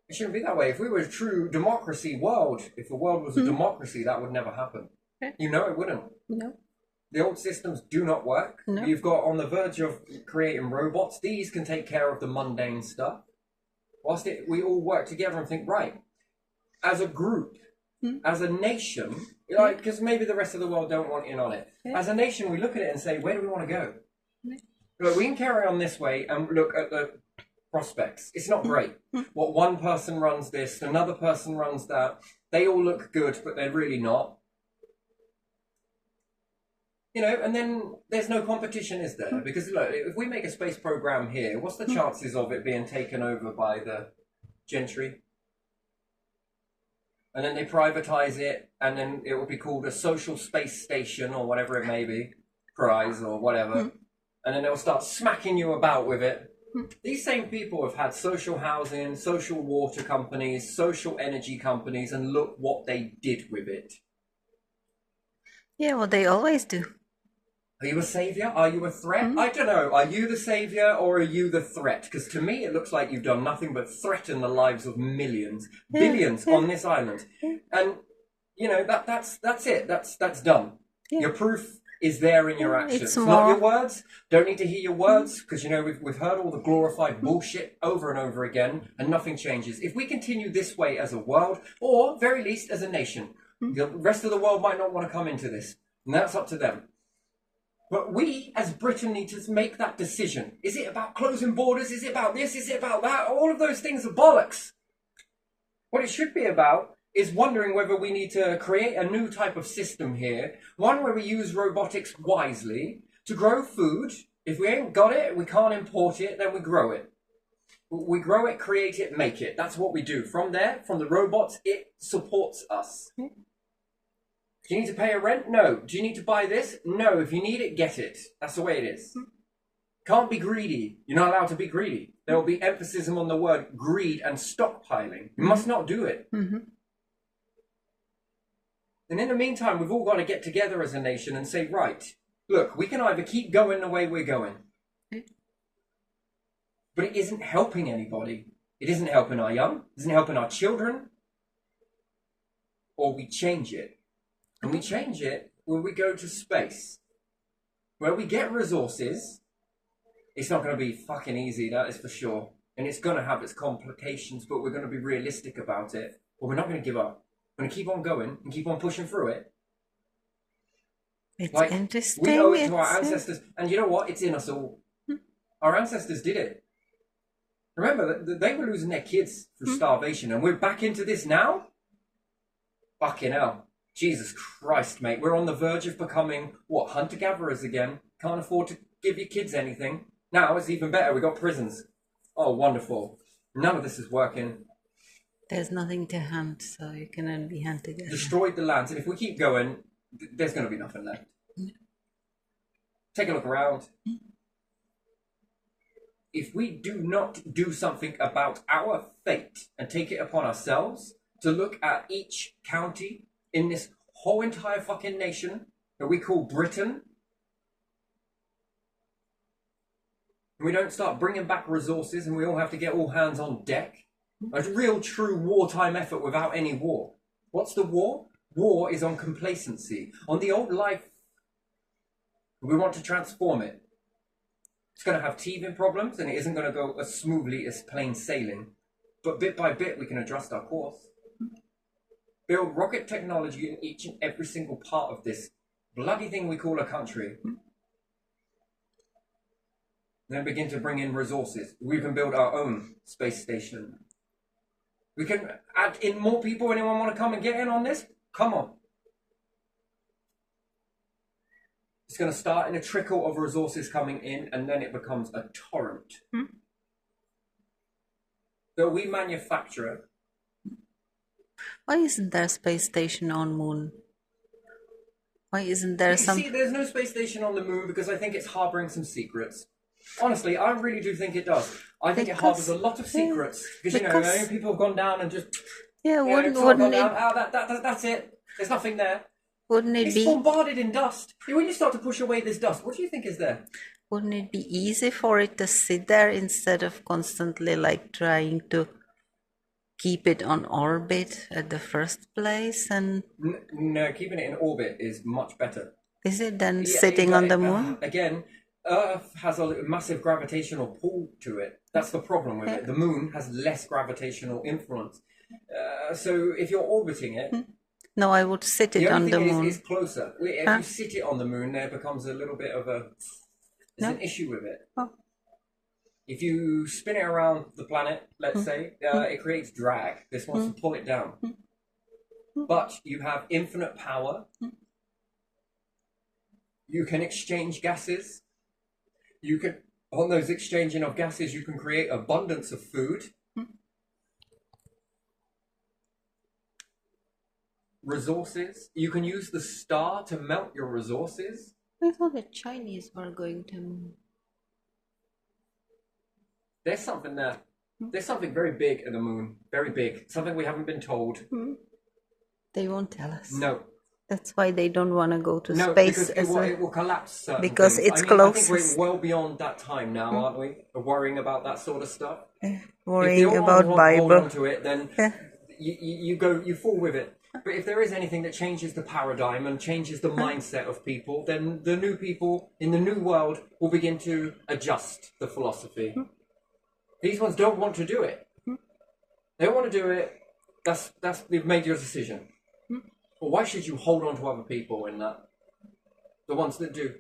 It shouldn't be that way. If we were a true democracy world, if the world was a democracy, that would never happen. Yeah. You know it wouldn't. No. The old systems do not work. No. You've got on the verge of creating robots. These can take care of the mundane stuff. Whilst we all work together and think, right, as a group, as a nation, like, because maybe the rest of the world don't want in on it. As a nation, we look at it and say, where do we want to go? Look, we can carry on this way and look at the prospects. It's not great. What one person runs this, another person runs that. They all look good, but they're really not. You know, and then there's no competition, is there? Because look, if we make a space program here, what's the chances of it being taken over by the gentry? And then they privatize it, and then it will be called a social space station or whatever it may be, prize or whatever. And then they'll start smacking you about with it. These same people have had social housing, social water companies, social energy companies, and look what they did with it. Yeah, well, they always do. Are you a savior? Are you a threat? I don't know. Are you the savior or are you the threat? Because to me, it looks like you've done nothing but threaten the lives of millions, billions on this island. And you know that's it. That's done. Yeah. Your proof is there in your actions, It's not your more- words. Don't need to hear your words because you know we've heard all the glorified bullshit over and over again, and nothing changes. If we continue this way as a world, or very least as a nation, the rest of the world might not want to come into this, and that's up to them. But we, as Britain, need to make that decision. Is it about closing borders? Is it about this? Is it about that? All of those things are bollocks. What it should be about is wondering whether we need to create a new type of system here, one where we use robotics wisely to grow food. If we ain't got it, we can't import it, then we grow it. We grow it, create it, make it. That's what we do. From there, from the robots, it supports us. Do you need to pay a rent? No. Do you need to buy this? No. If you need it, get it. That's the way it is. Can't be greedy. You're not allowed to be greedy. There will be emphasis on the word greed and stockpiling. You must not do it. And in the meantime, we've all got to get together as a nation and say, right, look, we can either keep going the way we're going, but it isn't helping anybody. It isn't helping our young. It isn't helping our children. Or we change it. And we change it when we go to space, where we get resources. It's not going to be fucking easy, that is for sure. And it's going to have its complications, but we're going to be realistic about it. But we're not going to give up. We're going to keep on going and keep on pushing through it. It's Like, interesting. we owe it to our It's, ancestors. And you know what? It's in us all. Our ancestors did it. Remember, they were losing their kids through starvation, and we're back into this now? Fucking hell. Jesus Christ, mate. We're on the verge of becoming, what, hunter-gatherers again? Can't afford to give your kids anything. Now it's even better. We've got prisons. Oh, wonderful. None of this is working. There's nothing to hunt, so you cannot be hunted. Destroyed the lands. And if we keep going, there's going to be nothing left. Take a look around. If we do not do something about our fate and take it upon ourselves to look at each county in this whole entire fucking nation that we call Britain, and we don't start bringing back resources and we all have to get all hands on deck, a real true wartime effort without any war. What's the war? War is on complacency, on the old life. We want to transform it. It's going to have teething problems and it isn't going to go as smoothly as plain sailing. But bit by bit, we can adjust our course. Build rocket technology in each and every single part of this bloody thing we call a country. Then begin to bring in resources. We can build our own space station. We can add in more people. Anyone want to come and get in on this? Come on. It's going to start in a trickle of resources coming in, and then it becomes a torrent. So we manufacture. Why isn't there a space station on Moon? Why isn't there You some? see, there's no space station on the moon because I think it's harboring some secrets. Honestly, I really do think it does. I think it harbors a lot of secrets because because- people have gone down and just Yeah, it's all wouldn't gone down. it? That's it. There's nothing there. Wouldn't it It's be? bombarded in dust. When you start to push away this dust, what do you think is there? Wouldn't it be easy for it to sit there instead of constantly like trying to keep it on orbit at the first place? And No, keeping it in orbit is much better. is it then Yeah, sitting on the moon? Again, Earth has a massive gravitational pull to it. That's the problem with it. The moon has less gravitational influence. So if you're orbiting it, No, I would sit it the on only the thing moon. is closer. If you sit it on the moon, there becomes a little bit of there's an issue with it. Oh. If you spin it around the planet, let's say, it creates drag. This wants to pull it down. But you have infinite power. You can exchange gases. You can, on those exchanging of gases, you can create abundance of food. Resources. You can use the star to melt your resources. I thought the Chinese were going to moon. There's something there. There's something very big at the moon. Very big. Something we haven't been told. They won't tell us. No. That's why they don't want to go to No, space. because it will collapse certain because things. it's I think closest. we're well beyond that time now, aren't we? Of worrying about that sort of stuff. Worrying if the about hold Bible. on to it, then you fall with it. But if there is anything that changes the paradigm and changes the mindset of people, then the new people in the new world will begin to adjust the philosophy. These ones don't want to do it. They don't want to do it. That's they've made your decision. Well, why should you hold on to other people in that? The ones that do.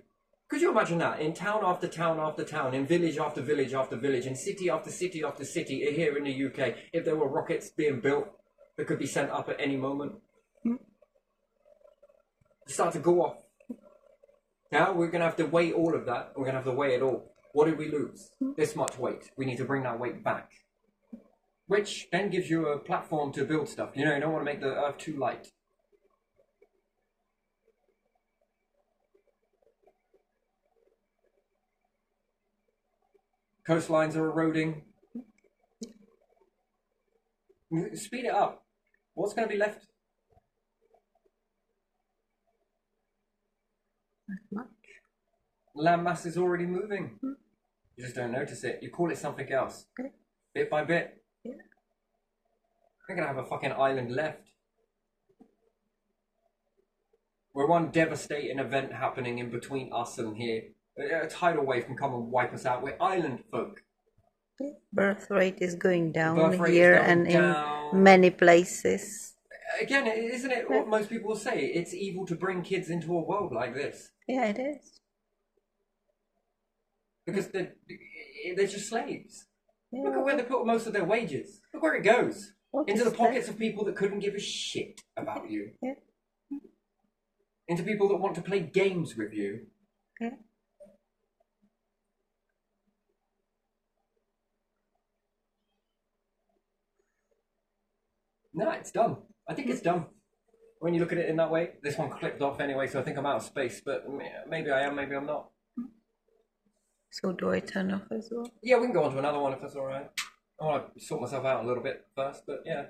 Could you imagine that? In town after town after town, in village after village after village, in city after city after city, here in the UK, if there were rockets being built that could be sent up at any moment, start to go off. Now we're going to have to weigh all of that. We're going to have to weigh it all. What did we lose? This much weight. We need to bring that weight back. Which then gives you a platform to build stuff. You don't want to make the Earth too light. Coastlines are eroding. Speed it up. What's going to be left? Not much. Land mass is already moving. You just don't notice it. You call it something else. Okay. Bit by bit. Yeah. We're going to have a fucking island left. We're one devastating event happening in between us and here. A tidal wave can come and wipe us out. We're island folk. Birth rate is going down Birth rate is here going and down. in many places. Again, isn't it what most people say? It's evil to bring kids into a world like this. Yeah, it is. Because they're just slaves. Yeah. Look at where they put most of their wages. Look where it goes. What Into is the pockets of people that couldn't give a shit about you. Yeah. Into people that want to play games with you. Yeah. No, it's done. I think it's done. When you look at it in that way, this one clipped off anyway, so I think I'm out of space. But maybe I am, maybe I'm not. So do I turn off as well? Yeah, we can go on to another one if that's all right. I want to sort myself out a little bit first, but yeah.